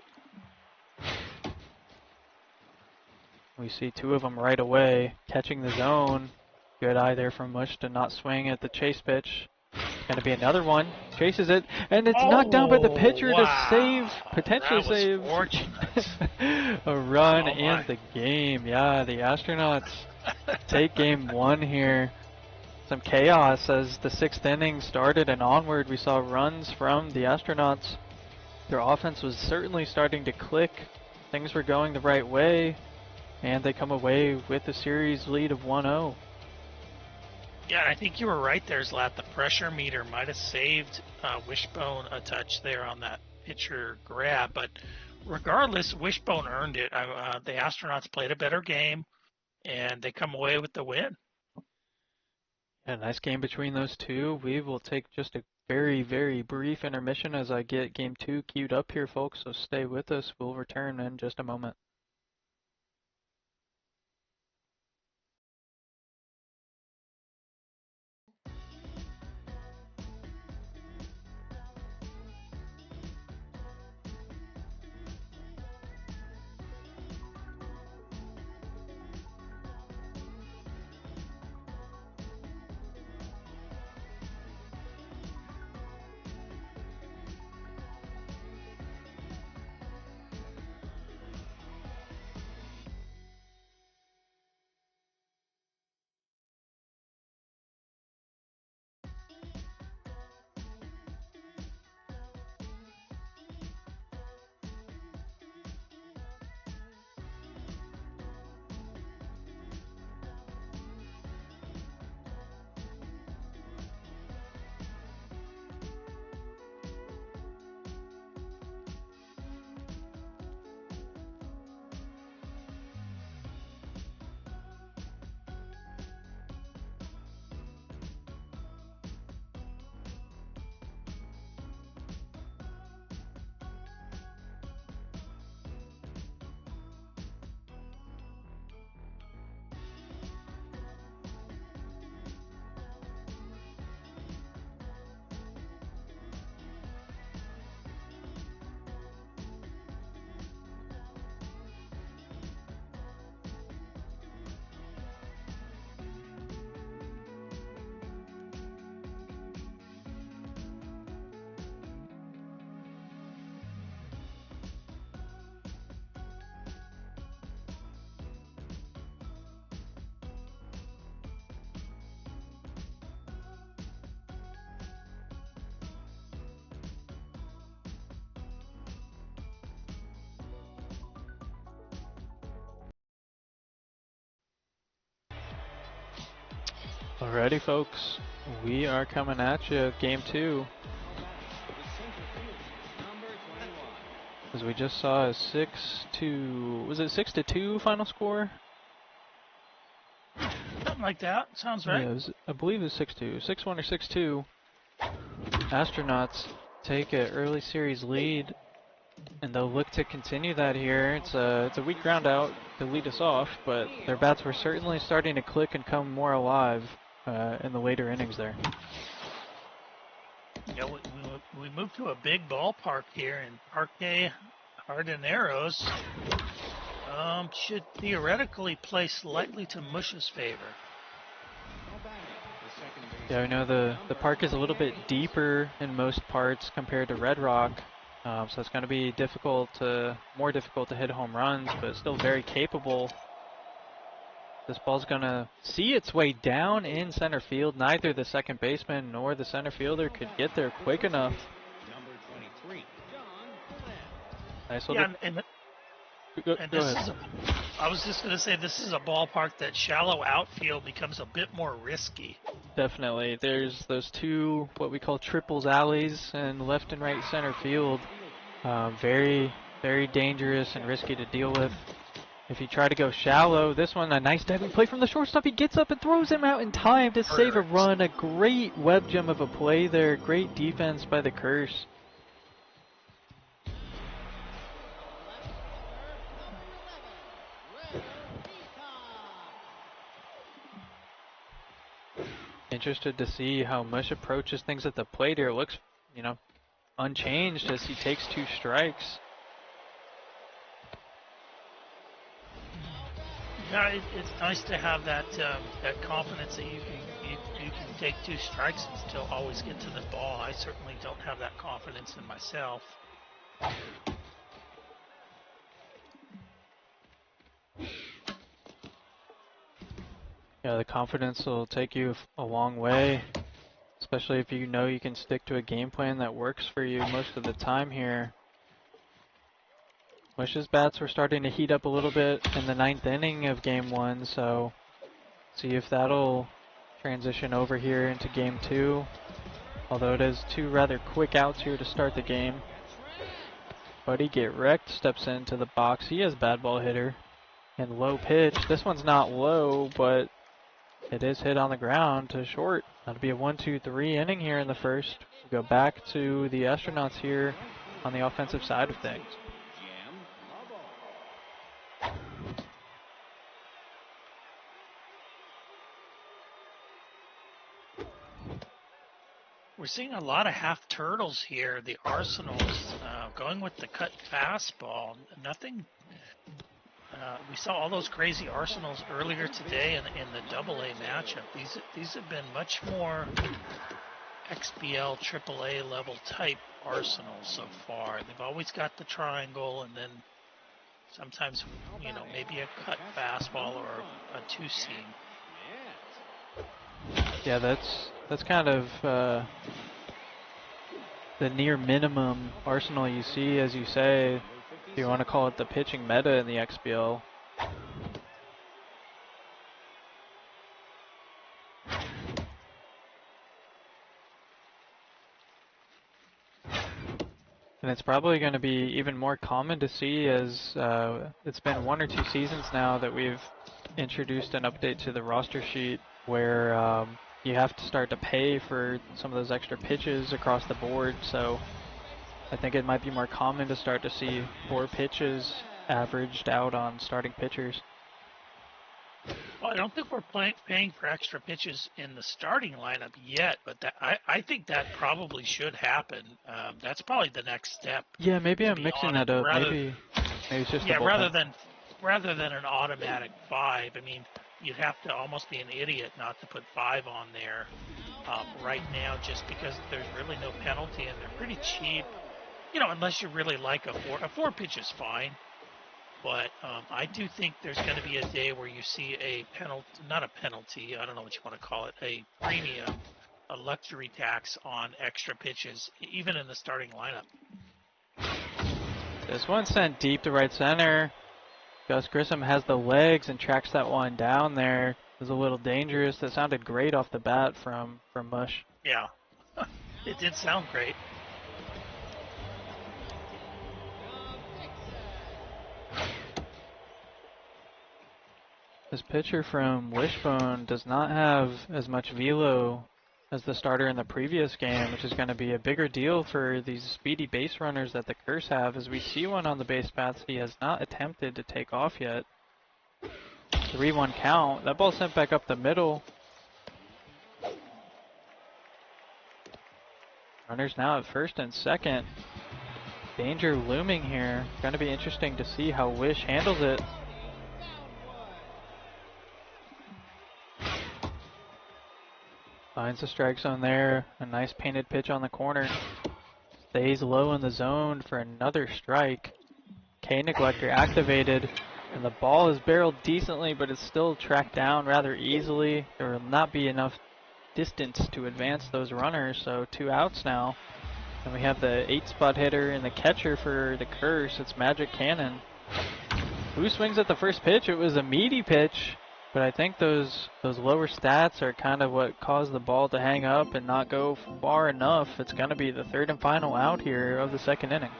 We see 2 of them right away, catching the zone. Good eye there from Mush to not swing at the chase pitch. Gonna be another one. Chases it, and it's knocked down by the pitcher to save, potentially save a run in the game. Yeah, the Astronauts take game 1 here. Some chaos as the 6th inning started and onward. We saw runs from the Astronauts. Their offense was certainly starting to click. Things were going the right way, and they come away with a series lead of 1-0. Yeah, I think you were right there, Zlat. The pressure meter might have saved Wishbone a touch there on that pitcher grab, but regardless, Wishbone earned it. The Astronauts played a better game, and they come away with the win. Yeah, nice game between those two. We will take just a very, very brief intermission as I get game 2 queued up here, folks, so stay with us. We'll return in just a moment. Alrighty, folks, we are coming at you, game 2. As we just saw a 6-2, was it 6-2 final score? Something like that. Sounds right. Yeah, I believe it was 6-2, 6-1 or 6-2. Astronauts take an early series lead, and they'll look to continue that here. It's a weak ground out to lead us off, but their bats were certainly starting to click and come more alive in the later innings there. Yeah, we moved to a big ballpark here in Parque Jardineros. Should theoretically play slightly to Mush's favor. Yeah, I know the park is a little bit deeper in most parts compared to Red Rock, so it's going to be more difficult to hit home runs, but still very capable. This ball's going to see its way down in center field. Neither the second baseman nor the center fielder could get there quick enough. Nice little. Yeah, Go this ahead. I was just going to say, this is a ballpark that shallow outfield becomes a bit more risky. Definitely. There's those two, what we call triples alleys in left and right center field. Very, very dangerous and risky to deal with. If you try to go shallow, this one, a nice diving play from the shortstop. He gets up and throws him out in time to save a run. A great web gem of a play there. Great defense by the Curse. Interested to see how Mush approaches things at the plate here. It looks, unchanged as he takes 2 strikes. Yeah, it's nice to have that confidence that you can take 2 strikes and still always get to the ball. I certainly don't have that confidence in myself. Yeah, the confidence will take you a long way, especially if you know you can stick to a game plan that works for you most of the time here. Mush's bats were starting to heat up a little bit in the 9th inning of game 1, so see if that'll transition over here into game 2. Although it is 2 rather quick outs here to start the game. Buddy Get Wrecked steps into the box. He has bad ball hitter and low pitch. This one's not low, but it is hit on the ground to short. That'll be a 1-2-3 inning here in the first. We go back to the Astronauts here on the offensive side of things. We're seeing a lot of half turtles here. The Arsenals going with the cut fastball. Nothing. We saw all those crazy Arsenals earlier today in the AA matchup. These have been much more XBL AAA level type Arsenals so far. They've always got the triangle, and then sometimes maybe a cut fastball or a 2-seam. Yeah, that's kind of the near minimum Arsenal you see, as you say, if you want to call it the pitching meta in the XBL. And it's probably going to be even more common to see as it's been 1 or 2 seasons now that we've introduced an update to the roster sheet where you have to start to pay for some of those extra pitches across the board. So I think it might be more common to start to see 4 pitches averaged out on starting pitchers. Well, I don't think we're paying for extra pitches in the starting lineup yet, but I think that probably should happen. That's probably the next step. Yeah, maybe I'm mixing that up. Maybe it's just rather than an automatic 5. I mean, you'd have to almost be an idiot not to put 5 on there right now, just because there's really no penalty and they're pretty cheap. Unless you really like a 4. A 4 pitch is fine. But I do think there's going to be a day where you see a penalty, not a penalty, I don't know what you want to call it, a premium, a luxury tax on extra pitches, even in the starting lineup. This one sent deep to right center. Gus Grissom has the legs and tracks that one down there. was a little dangerous. That sounded great off the bat from Mush. Yeah, it did sound great. This pitcher from Wishbone does not have as much velo as the starter in the previous game, which is going to be a bigger deal for these speedy base runners that the Curse have. As we see one on the base paths, he has not attempted to take off yet. 3-1 count. That ball sent back up the middle. Runners now at first and second. Danger looming here. Going to be interesting to see how Wish handles it. Finds the strike zone there. A nice painted pitch on the corner. Stays low in the zone for another strike. K neglector activated. And the ball is barreled decently, but it's still tracked down rather easily. There will not be enough distance to advance those runners, so 2 outs now. And we have the 8-spot hitter and the catcher for the Curse. It's Magic Cannon. Who swings at the first pitch? It was a meaty pitch, but I think those lower stats are kind of what caused the ball to hang up and not go far enough. It's going to be the 3rd and final out here of the 2nd inning.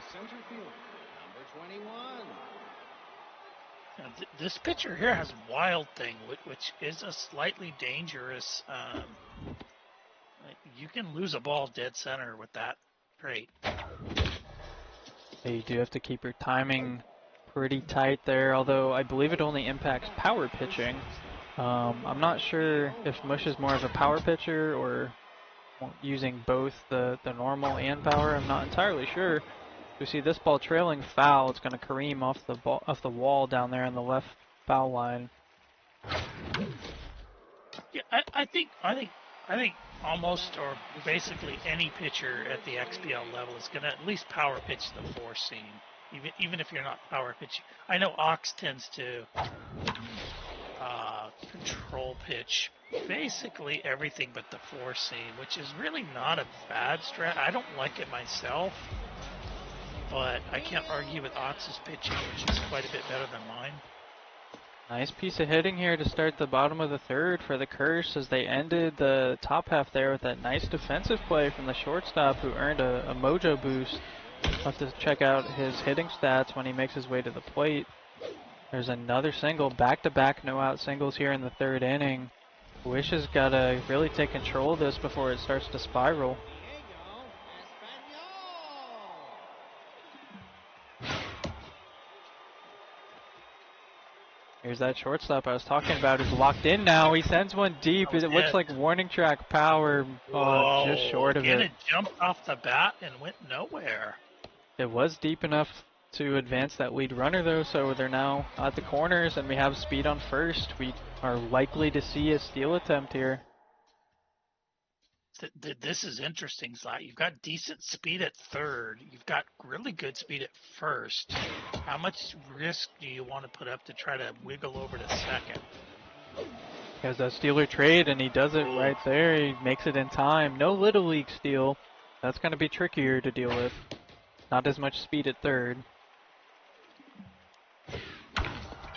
This pitcher here has Wild Thing, which is a slightly dangerous. You can lose a ball dead center with that trait. You do have to keep your timing pretty tight there, although I believe it only impacts power pitching. I'm not sure if Mush is more of a power pitcher or using both the normal and power. I'm not entirely sure. We see this ball trailing foul. It's going to careen off the wall down there on the left foul line. Yeah, I think almost or basically any pitcher at the XBL level is going to at least power pitch the 4-seam, even if you're not power pitching. I know Ox tends to control pitch basically everything but the 4-seam, which is really not a bad strat. I don't like it myself, but I can't argue with Ox's pitching, which is quite a bit better than mine. Nice piece of hitting here to start the bottom of the 3rd for the Curse as they ended the top half there with that nice defensive play from the shortstop who earned a mojo boost. We'll have to check out his hitting stats when he makes his way to the plate. There's another single, back-to-back no-out singles here in the 3rd inning. Wish has got to really take control of this before it starts to spiral. Here's that shortstop I was talking about, is locked in now. He sends one deep. It looks like warning track power, just short of it. It jumped off the bat and went nowhere. It was deep enough to advance that lead runner, though, so they're now at the corners, and we have speed on first. We are likely to see a steal attempt here. This is interesting, Zlat. You've got decent speed at 3rd. You've got really good speed at 1st. How much risk do you want to put up to try to wiggle over to 2nd? He has that stealer trade, and he does it right there. He makes it in time. No Little League steal. That's going to be trickier to deal with. Not as much speed at 3rd.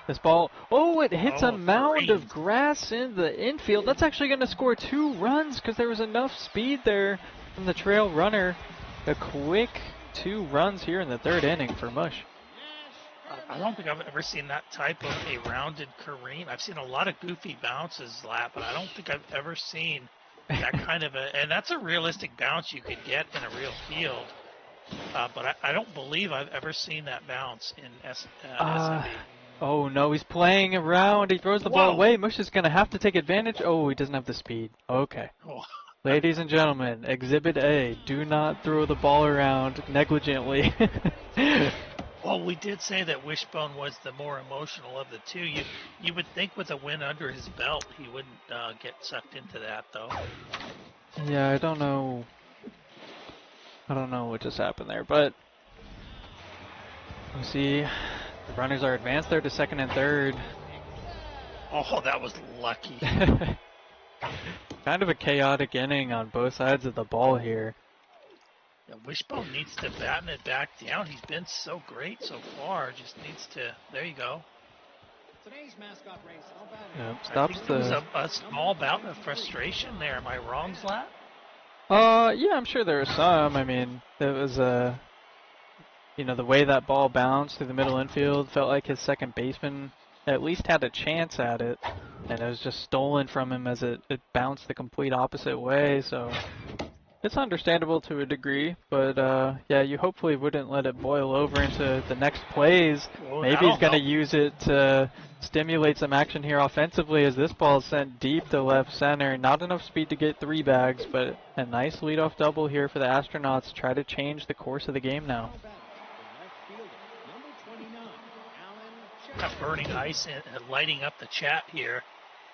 This ball, it hits a mound of grass in the infield. That's actually going to score 2 runs because there was enough speed there from the trail runner. A quick 2 runs here in the 3rd inning for Mush. I don't think I've ever seen that type of a rounded careen. I've seen a lot of goofy bounces, but I don't think I've ever seen that kind of and that's a realistic bounce you could get in a real field. But I don't believe I've ever seen that bounce in SMB. Oh no, he's playing around. He throws the ball away. Mush is going to have to take advantage. Oh, he doesn't have the speed. Okay. Ladies and gentlemen, Exhibit A, do not throw the ball around negligently. Well, we did say that Wishbone was the more emotional of the 2. You would think with a win under his belt, he wouldn't get sucked into that, though. Yeah, I don't know what just happened there, but we see the runners are advanced there to 2nd and 3rd. Oh, that was lucky. Kind of a chaotic inning on both sides of the ball here. Yeah, Wishbone needs to batten it back down. He's been so great so far. Just needs to. There you go. Yep, I stops think there was the. a small bout of frustration there. Am I wrong, Zlat? Yeah, I'm sure there was some. I mean, it was the way that ball bounced through the middle infield felt like his second baseman at least had a chance at it, and it was just stolen from him as it bounced the complete opposite way. So it's understandable to a degree, but yeah, you hopefully wouldn't let it boil over into the next plays. Well, Maybe he's that'll going to help. use it to stimulate some action here offensively as this ball is sent deep to left center. Not enough speed to get 3 bags, but a nice leadoff double here for the Astronauts. Try to change the course of the game now. Got burning ice and lighting up the chat here.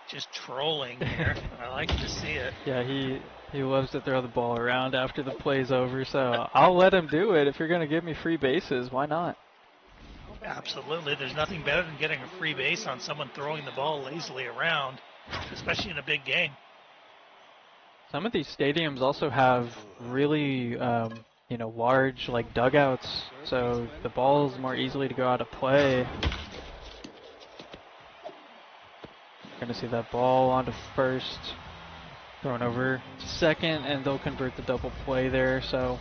Just trolling here. I like to see it. Yeah, he loves to throw the ball around after the play's over, so I'll let him do it. If you're going to give me free bases, why not? Absolutely. There's nothing better than getting a free base on someone throwing the ball lazily around, especially in a big game. Some of these stadiums also have really, large like dugouts, so the ball is more easily to go out of play. Gonna see that ball onto first, thrown over to second, and they'll convert the double play there. So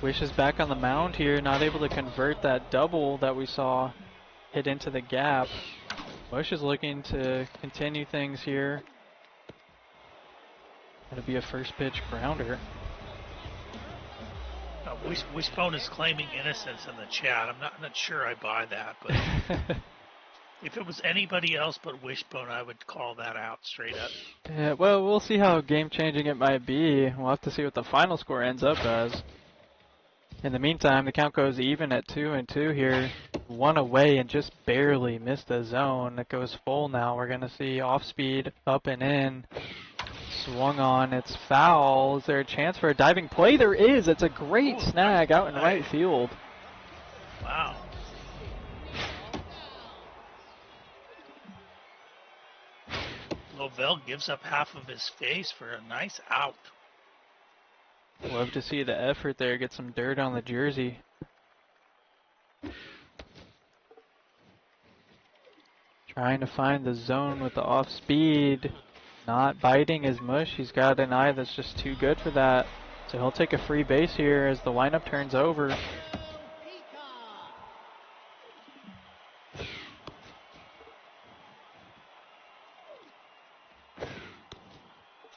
Wish is back on the mound here, not able to convert that double that we saw hit into the gap. Mush is looking to continue things here. Gonna be a first pitch grounder. Wishbone is claiming innocence in the chat. I'm not sure I buy that, but if it was anybody else but Wishbone, I would call that out straight up. Yeah, well, we'll see how game-changing it might be. We'll have to see what the final score ends up as. In the meantime, the count goes even at 2-2 here. 1 away and just barely missed the zone. It goes full now. We're going to see off-speed, up and in. Swung on. It's foul. Is there a chance for a diving play? There is. It's a great snag out in right field. Wow. Lovell gives up half of his face for a nice out. Love to see the effort there. Get some dirt on the jersey. Trying to find the zone with the off speed. Not biting as Mush. He's got an eye that's just too good for that. So he'll take a free base here as the lineup turns over.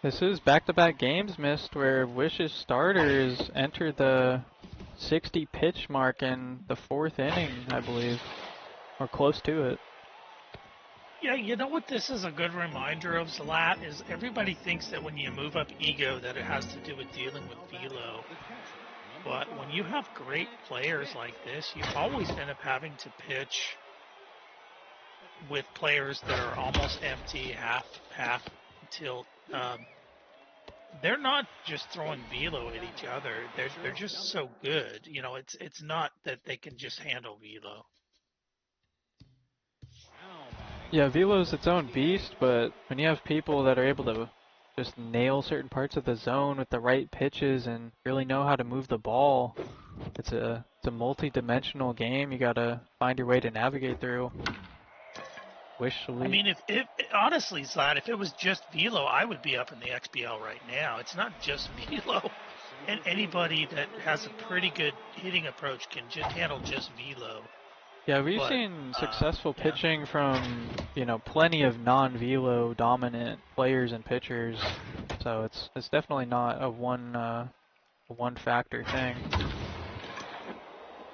This is back-to-back games missed where Wish's starters enter the 60 pitch mark in the 4th inning, I believe, or close to it. Yeah, you know what this is a good reminder of, Zlat, is everybody thinks that when you move up ego that it has to do with dealing with velo. But when you have great players like this, you always end up having to pitch with players that are almost empty, half tilt. They're not just throwing velo at each other. They're just so good. You know, it's not that they can just handle velo. Yeah, velo's its own beast, but when you have people that are able to just nail certain parts of the zone with the right pitches and really know how to move the ball, it's a multi-dimensional game. You gotta find your way to navigate through. I mean, if honestly, Zlat, if it was just velo, I would be up in the XBL right now. It's not just velo, and anybody that has a pretty good hitting approach can just handle just velo. Yeah, we've seen successful pitching from, plenty of non-velo dominant players and pitchers. So it's definitely not a one factor thing.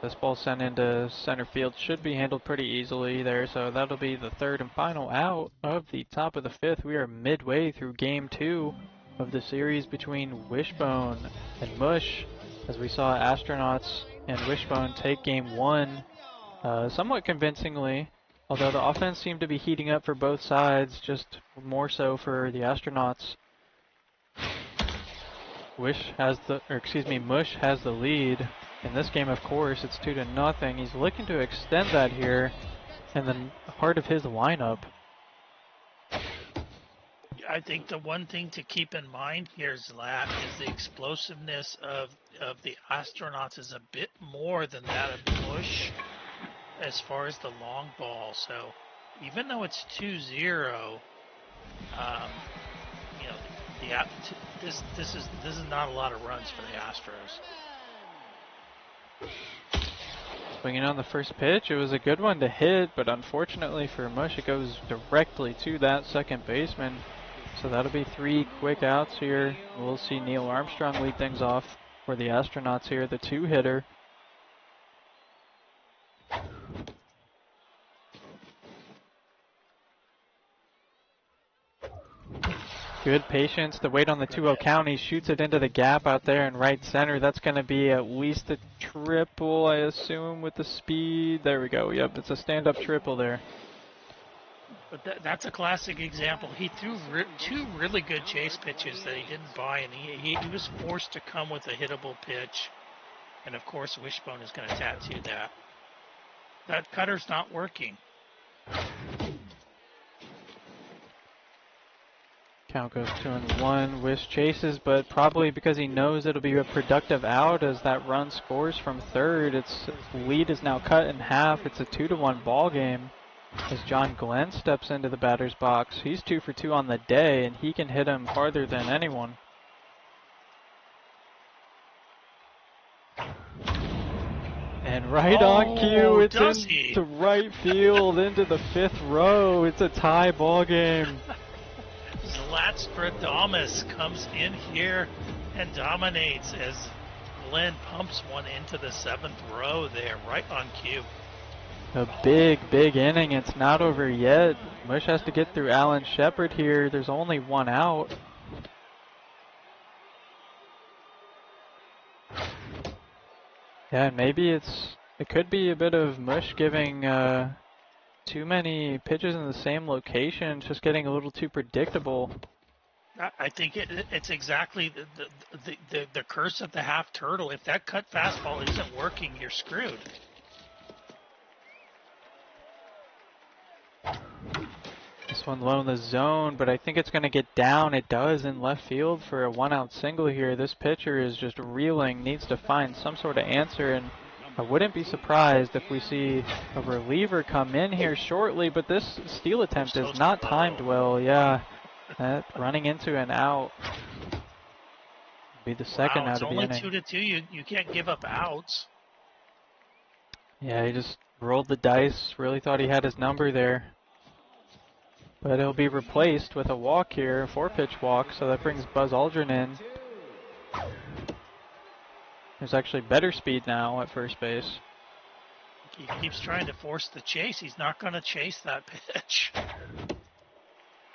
This ball sent into center field should be handled pretty easily there, so that'll be the 3rd and final out of the top of the 5th. We are midway through game 2 of the series between Wishbone and Mush, as we saw Astronauts and Wishbone take game 1 somewhat convincingly, although the offense seemed to be heating up for both sides, just more so for the Astronauts. Mush has the lead. In this game, of course, it's 2-0. He's looking to extend that here in the heart of his lineup. I think the one thing to keep in mind here, Zlat, is the explosiveness of the Astronauts is a bit more than that of Mush as far as the long ball. So, even though it's 2-0, you know, this is not a lot of runs for the Astros. Swinging on the first pitch, it was a good one to hit, but unfortunately for Mush, it goes directly to that second baseman. So that'll be 3 quick outs here. We'll see Neil Armstrong lead things off for the Astronauts here, the 2-hitter. Good patience, the wait on the 2-0 count. He shoots it into the gap out there in right center. That's going to be at least a triple, I assume, with the speed. There we go. Yep, it's a stand-up triple there. But that's a classic example. He threw 2 really good chase pitches that he didn't buy, and he was forced to come with a hittable pitch. And of course, Wishbone is going to tattoo that. That cutter's not working. Count goes 2-1. Wish chases, but probably because he knows it'll be a productive out as that run scores from third. Its lead is now cut in half. It's a 2-1 ball game as John Glenn steps into the batter's box. He's 2 for 2 on the day, and he can hit him farther than anyone. And right on cue, it's into right field, into the 5th row. It's a tie ball game. Zlatstradamus comes in here and dominates as Glenn pumps one into the 7th row there, right on cue. A big, big inning. It's not over yet. Mush has to get through Alan Shepard here. There's only 1 out. Yeah, maybe it could be a bit of Mush giving too many pitches in the same location, just getting a little too predictable. I think it's exactly the curse of the half turtle. If that cut fastball isn't working, you're screwed. This one low in the zone, but I think it's going to get down. It does in left field for a 1-out single here. This pitcher is just reeling, needs to find some sort of answer, and I wouldn't be surprised if we see a reliever come in here shortly, but this steal attempt is not timed well. Yeah, that running into an out. Be the second out of the inning. It's only 2-2. You can't give up outs. Yeah, he just rolled the dice. Really thought he had his number there. But he'll be replaced with a walk here, a 4-pitch walk, so that brings Buzz Aldrin in. There's actually better speed now at first base. He keeps trying to force the chase. He's not going to chase that pitch.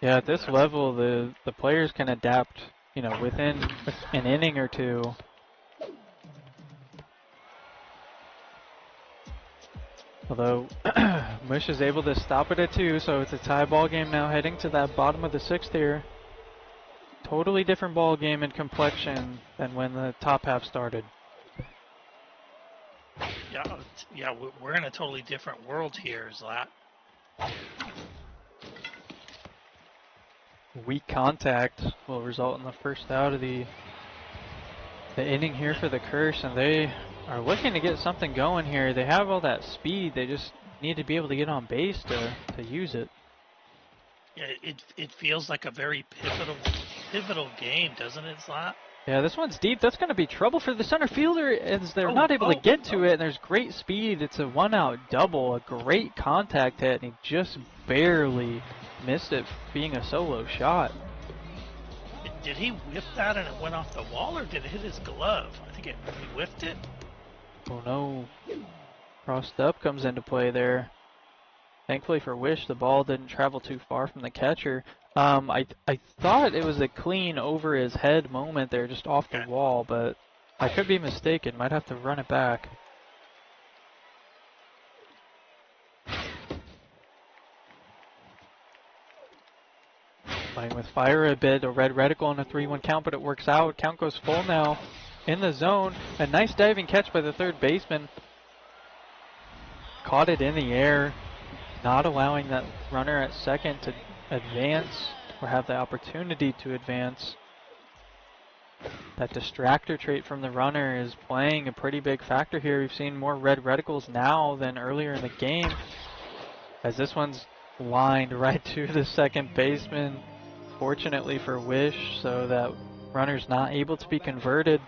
Yeah, at this level, the players can adapt, you know, within an inning or two. Although Mush is able to stop it at 2, so it's a tie ball game now, heading to that bottom of the 6th here. Totally different ball game in complexion than when the top half started. Yeah, we're in a totally different world here, Zlat. Weak contact will result in the first out of the inning here for the Curse, and they are looking to get something going here. They have all that speed, they just need to be able to get on base to use it. Yeah, it feels like a very pivotal game, doesn't it, Zlat? Yeah, this one's deep. That's going to be trouble for the center fielder as they're not able to get to it, and there's great speed. It's a 1-out double, a great contact hit, and he just barely missed it being a solo shot. Did he whiff that and it went off the wall, or did it hit his glove? I think he whiffed it. Oh no. Crossed up comes into play there. Thankfully for Wish, the ball didn't travel too far from the catcher. I thought it was a clean over his head moment there, just off the wall, but I could be mistaken. Might have to run it back. Playing with fire a bit, a red reticle and a 3-1 count, but it works out. Count goes full now in the zone. A nice diving catch by the third baseman. Caught it in the air, not allowing that runner at second to advance or have the opportunity to advance. That distractor trait from the runner is playing a pretty big factor here. We've seen more red reticles now than earlier in the game, as this one's lined right to the second baseman. Fortunately for Wish, so that runner's not able to be converted.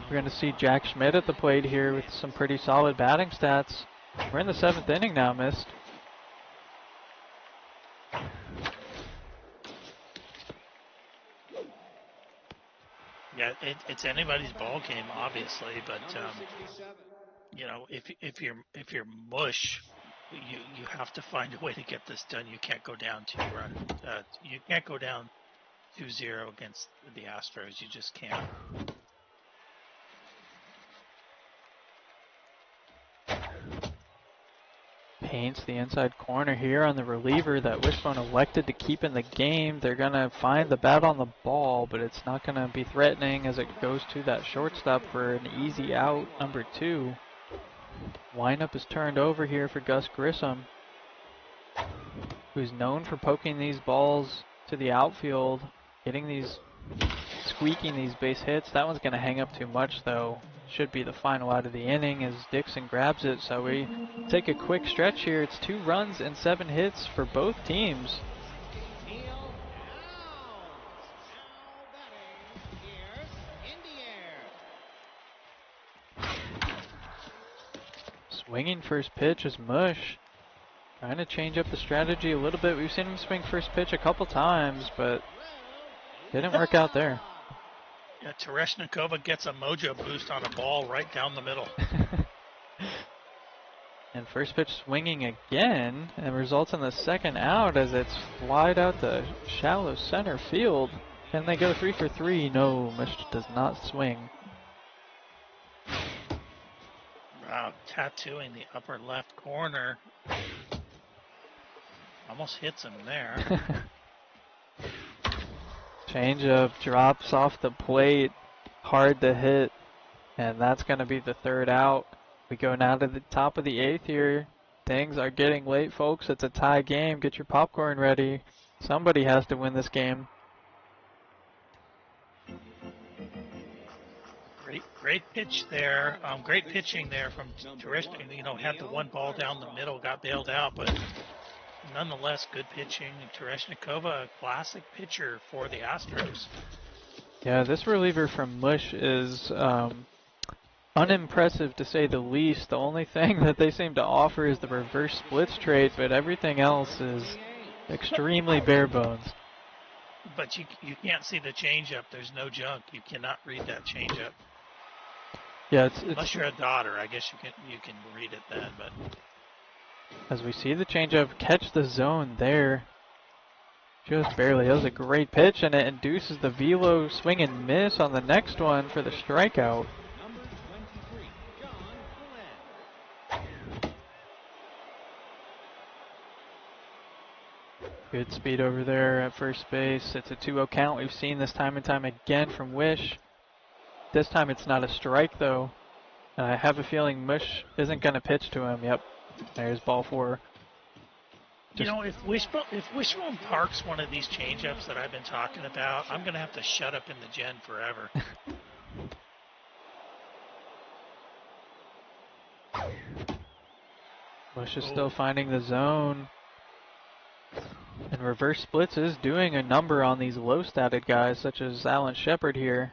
We're going to see Jack Schmidt at the plate here with some pretty solid batting stats. We're in the 7th inning now, Mist. Yeah, it's anybody's ball game, obviously, but you know, if you're Mush, you have to find a way to get this done. You can't go down 2-run. You can't go down 2-0 against the Astros. You just can't. Paints the inside corner here on the reliever that Wishbone elected to keep in the game. They're going to find the bat on the ball, but it's not going to be threatening as it goes to that shortstop for an easy out, number 2. Windup is turned over here for Gus Grissom, who's known for poking these balls to the outfield, squeaking these base hits. That one's going to hang up too much, though. Should be the final out of the inning as Dixon grabs it. So we take a quick stretch here. It's 2 runs and 7 hits for both teams. Swinging first pitch is Mush. Trying to change up the strategy a little bit. We've seen him swing first pitch a couple times, but didn't work out there. Yeah, Tereshnikova gets a mojo boost on a ball right down the middle. And first pitch swinging again, and results in the second out as it's flied out to shallow center field. Can they go 3 for 3? No, Mush does not swing. Wow, tattooing the upper left corner. Almost hits him there. Changeup drops off the plate, hard to hit, and that's going to be the 3rd out. We go now to the top of the 8th here. Things are getting late, folks. It's a tie game. Get your popcorn ready. Somebody has to win this game. Great pitch there. Great pitching there from Tereshnikova. You know, had the one ball down the middle, got bailed out, but nonetheless, good pitching. Tereshnikova, a classic pitcher for the Astros. Yeah, this reliever from Mush is unimpressive to say the least. The only thing that they seem to offer is the reverse splits trait, but everything else is extremely bare bones. But you can't see the changeup. There's no junk. You cannot read that changeup. Yeah, unless you're a daughter, I guess you can read it then. But as we see the changeup catch the zone there, just barely. That was a great pitch, and it induces the velo swing and miss on the next one for the strikeout. Good speed over there at first base. It's a 2-0 count. We've seen this time and time again from Wish. This time it's not a strike, though. And I have a feeling Mush isn't going to pitch to him. Yep, there's ball 4. You know, if Wishbone parks one of these changeups that I've been talking about, I'm going to have to shut up in the gen forever. Mush is still finding the zone. And reverse splits is doing a number on these low-statted guys, such as Alan Shepard here.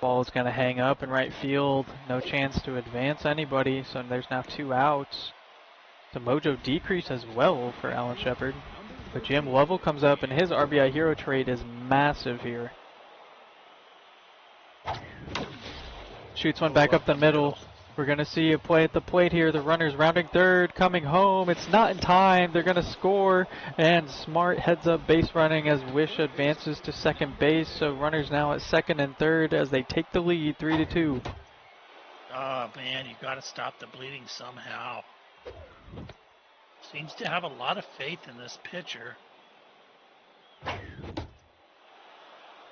Ball is going to hang up in right field. No chance to advance anybody, so there's now 2 outs. The mojo decrease as well for Alan Shepard. But Jim Lovell comes up, and his RBI hero trait is massive here. Shoots one back up the middle. We're going to see a play at the plate here. The runner's rounding third, coming home. It's not in time. They're going to score. And Smart heads up base running as Wish advances to second base. So runners now at second and third as they take the lead 3-2. Oh, man, you got to stop the bleeding somehow. Seems to have a lot of faith in this pitcher.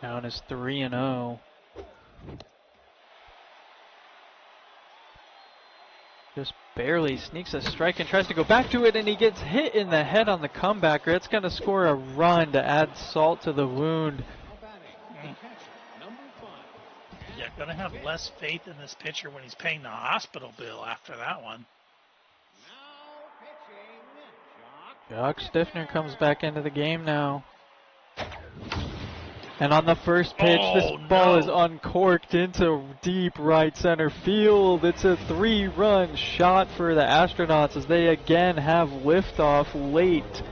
Down is 3-0. Just barely sneaks a strike and tries to go back to it, and he gets hit in the head on the comebacker. It's going to score a run to add salt to the wound. Yeah, going to have less faith in this pitcher when he's paying the hospital bill after that one. Jock Stiffner comes back into the game now. And on the first pitch, this ball is uncorked into deep right center field. It's a 3-run shot for the Astronauts as they again have liftoff late.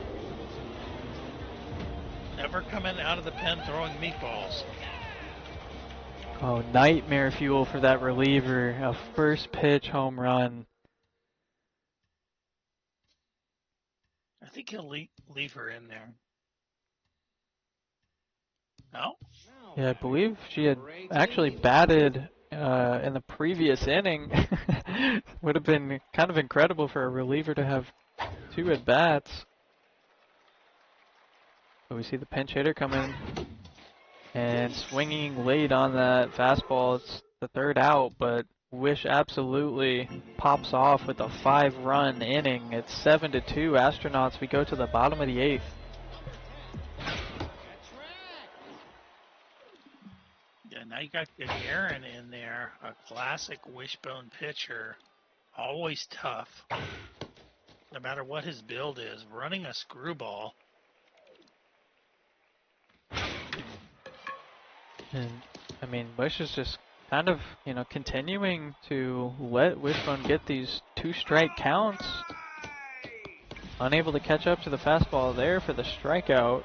Never coming out of the pen throwing meatballs. Oh, nightmare fuel for that reliever. A first pitch home run. I think he'll leave her in there. No? Yeah, I believe she had actually batted in the previous inning. Would have been kind of incredible for a reliever to have 2 at-bats. But we see the pinch hitter come in and swinging late on that fastball. It's the 3rd out, but Wish absolutely pops off with a 5-run inning. It's 7-2 Astronauts. We go to the bottom of the 8th. Yeah, now you got Gagarin in there, a classic Wishbone pitcher. Always tough. No matter what his build is, running a screwball. And I mean, Wish is just kind of, continuing to let Wishbone get these 2-strike counts. Unable to catch up to the fastball there for the strikeout.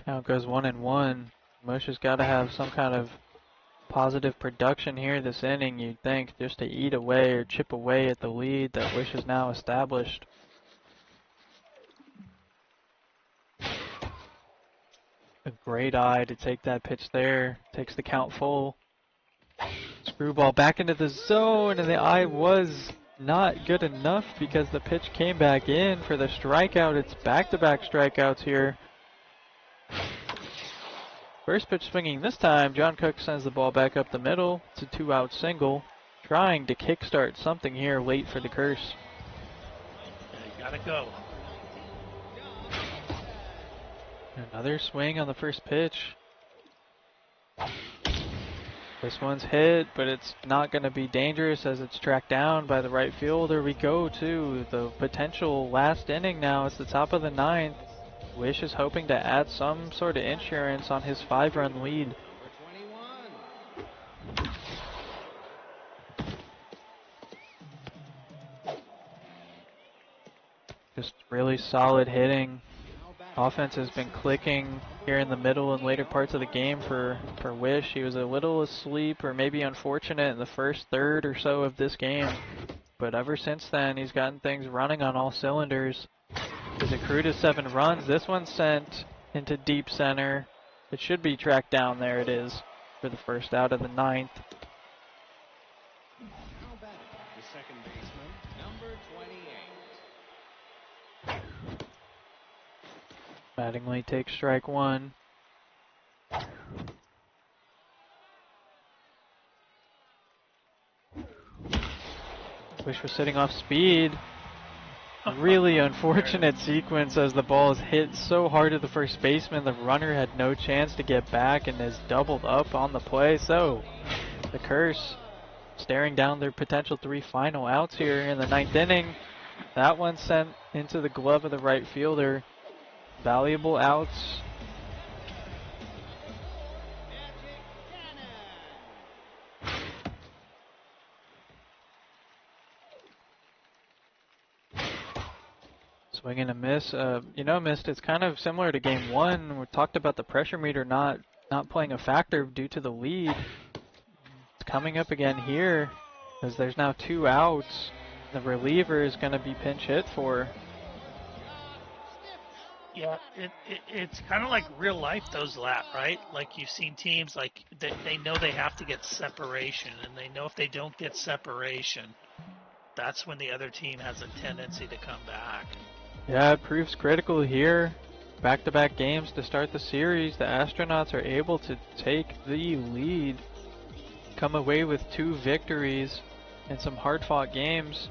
Count goes 1-1. Mush has got to have some kind of positive production here this inning, you'd think, just to eat away or chip away at the lead that Wish has now established. A great eye to take that pitch there. Takes the count full. Screwball back into the zone, and the eye was not good enough because the pitch came back in for the strikeout. It's back-to-back strikeouts here. First pitch swinging this time. John Cook sends the ball back up the middle. It's a 2-out single. Trying to kickstart something here late for the Curse. Yeah, you gotta go. Another swing on the first pitch. This one's hit, but it's not going to be dangerous as it's tracked down by the right fielder. We go to the potential last inning now. It's the top of the 9th. Wish is hoping to add some sort of insurance on his 5-run lead. Just really solid hitting. Offense has been clicking here in the middle and later parts of the game for Wish. He was a little asleep or maybe unfortunate in the first third or so of this game. But ever since then, he's gotten things running on all cylinders. He's accrued to 7 runs. This one's sent into deep center. It should be tracked down. There it is for the first out of the 9th. The second baseman, number 28. Mattingly takes strike 1. Wish was sitting off speed. Really unfortunate sequence as the ball is hit so hard at the first baseman. The runner had no chance to get back and is doubled up on the play. So the Curse staring down their potential 3 final outs here in the 9th inning. That one sent into the glove of the right fielder. Valuable outs. Swing and a miss. Missed. It's kind of similar to game 1. We talked about the pressure meter not playing a factor due to the lead. It's coming up again here as there's now 2 outs. The reliever is going to be pinch hit for. Yeah, it's kind of like real life, those right? Like you've seen teams like they know they have to get separation, and they know if they don't get separation, that's when the other team has a tendency to come back. Yeah, it proves critical here. Back-to-back games to start the series. The Astronauts are able to take the lead, come away with 2 victories in some hard-fought games.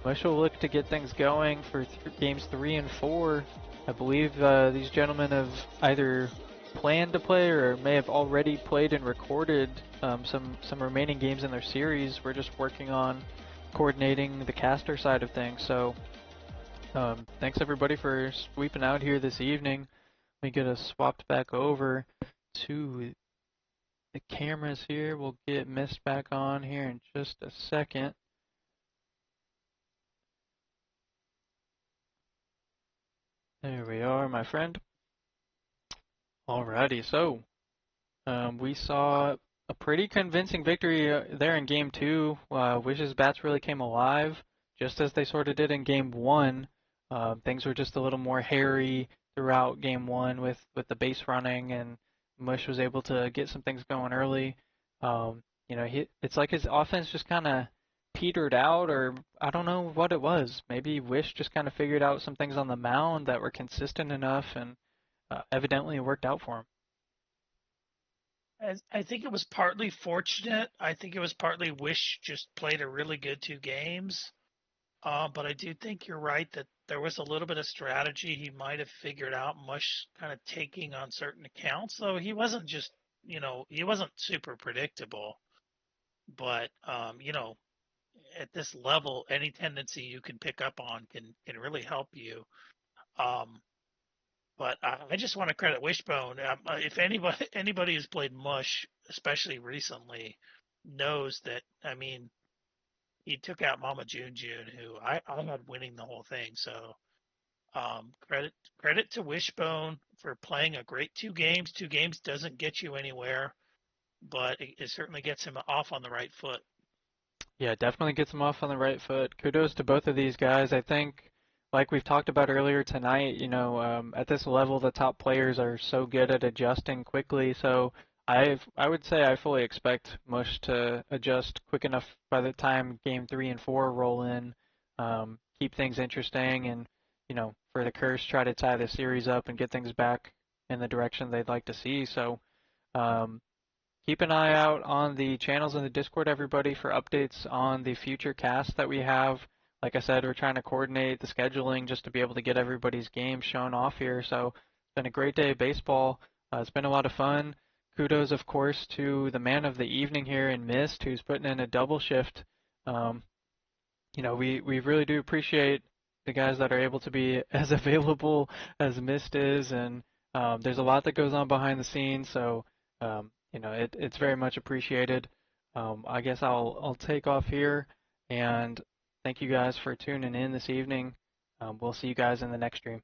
Mush will look to get things going for games 3 and 4. I believe these gentlemen have either planned to play or may have already played and recorded some remaining games in their series. We're just working on coordinating the caster side of things. So thanks everybody for sweeping out here this evening. Let me get us swapped back over to the cameras here. We'll get Mist back on here in just a second. There we are, my friend. Alrighty, so we saw a pretty convincing victory there in Game 2. Wish's bats really came alive, just as they sort of did in Game 1. Things were just a little more hairy throughout Game 1 with the base running, and Mush was able to get some things going early. It's like his offense just kind of petered out, or I don't know what it was. Maybe Wish just kind of figured out some things on the mound that were consistent enough, and evidently it worked out for him. I think it was partly fortunate. I think it was partly Wish just played a really good 2 games. But I do think you're right that there was a little bit of strategy he might have figured out. Mush kind of taking on certain accounts, though he wasn't just, he wasn't super predictable. But, at this level, any tendency you can pick up on can really help you. But I just want to credit Wishbone. If anybody who's played Mush, especially recently, knows that, he took out Mama June, who I had winning the whole thing. So credit to Wishbone for playing a great 2 games. 2 games doesn't get you anywhere, but it certainly gets him off on the right foot. Yeah, definitely gets him off on the right foot. Kudos to both of these guys. I think, like we've talked about earlier tonight, at this level, the top players are so good at adjusting quickly. So I would say I fully expect Mush to adjust quick enough by the time Game 3 and 4 roll in, keep things interesting, and for the Curse, try to tie the series up and get things back in the direction they'd like to see. So keep an eye out on the channels in the Discord, everybody, for updates on the future casts that we have. Like I said, we're trying to coordinate the scheduling just to be able to get everybody's games shown off here. So it's been a great day of baseball. It's been a lot of fun. Kudos, of course, to the man of the evening here in Mist, who's putting in a double shift. We really do appreciate the guys that are able to be as available as Mist is, and there's a lot that goes on behind the scenes. So it's very much appreciated. I guess I'll take off here, and thank you guys for tuning in this evening. We'll see you guys in the next stream.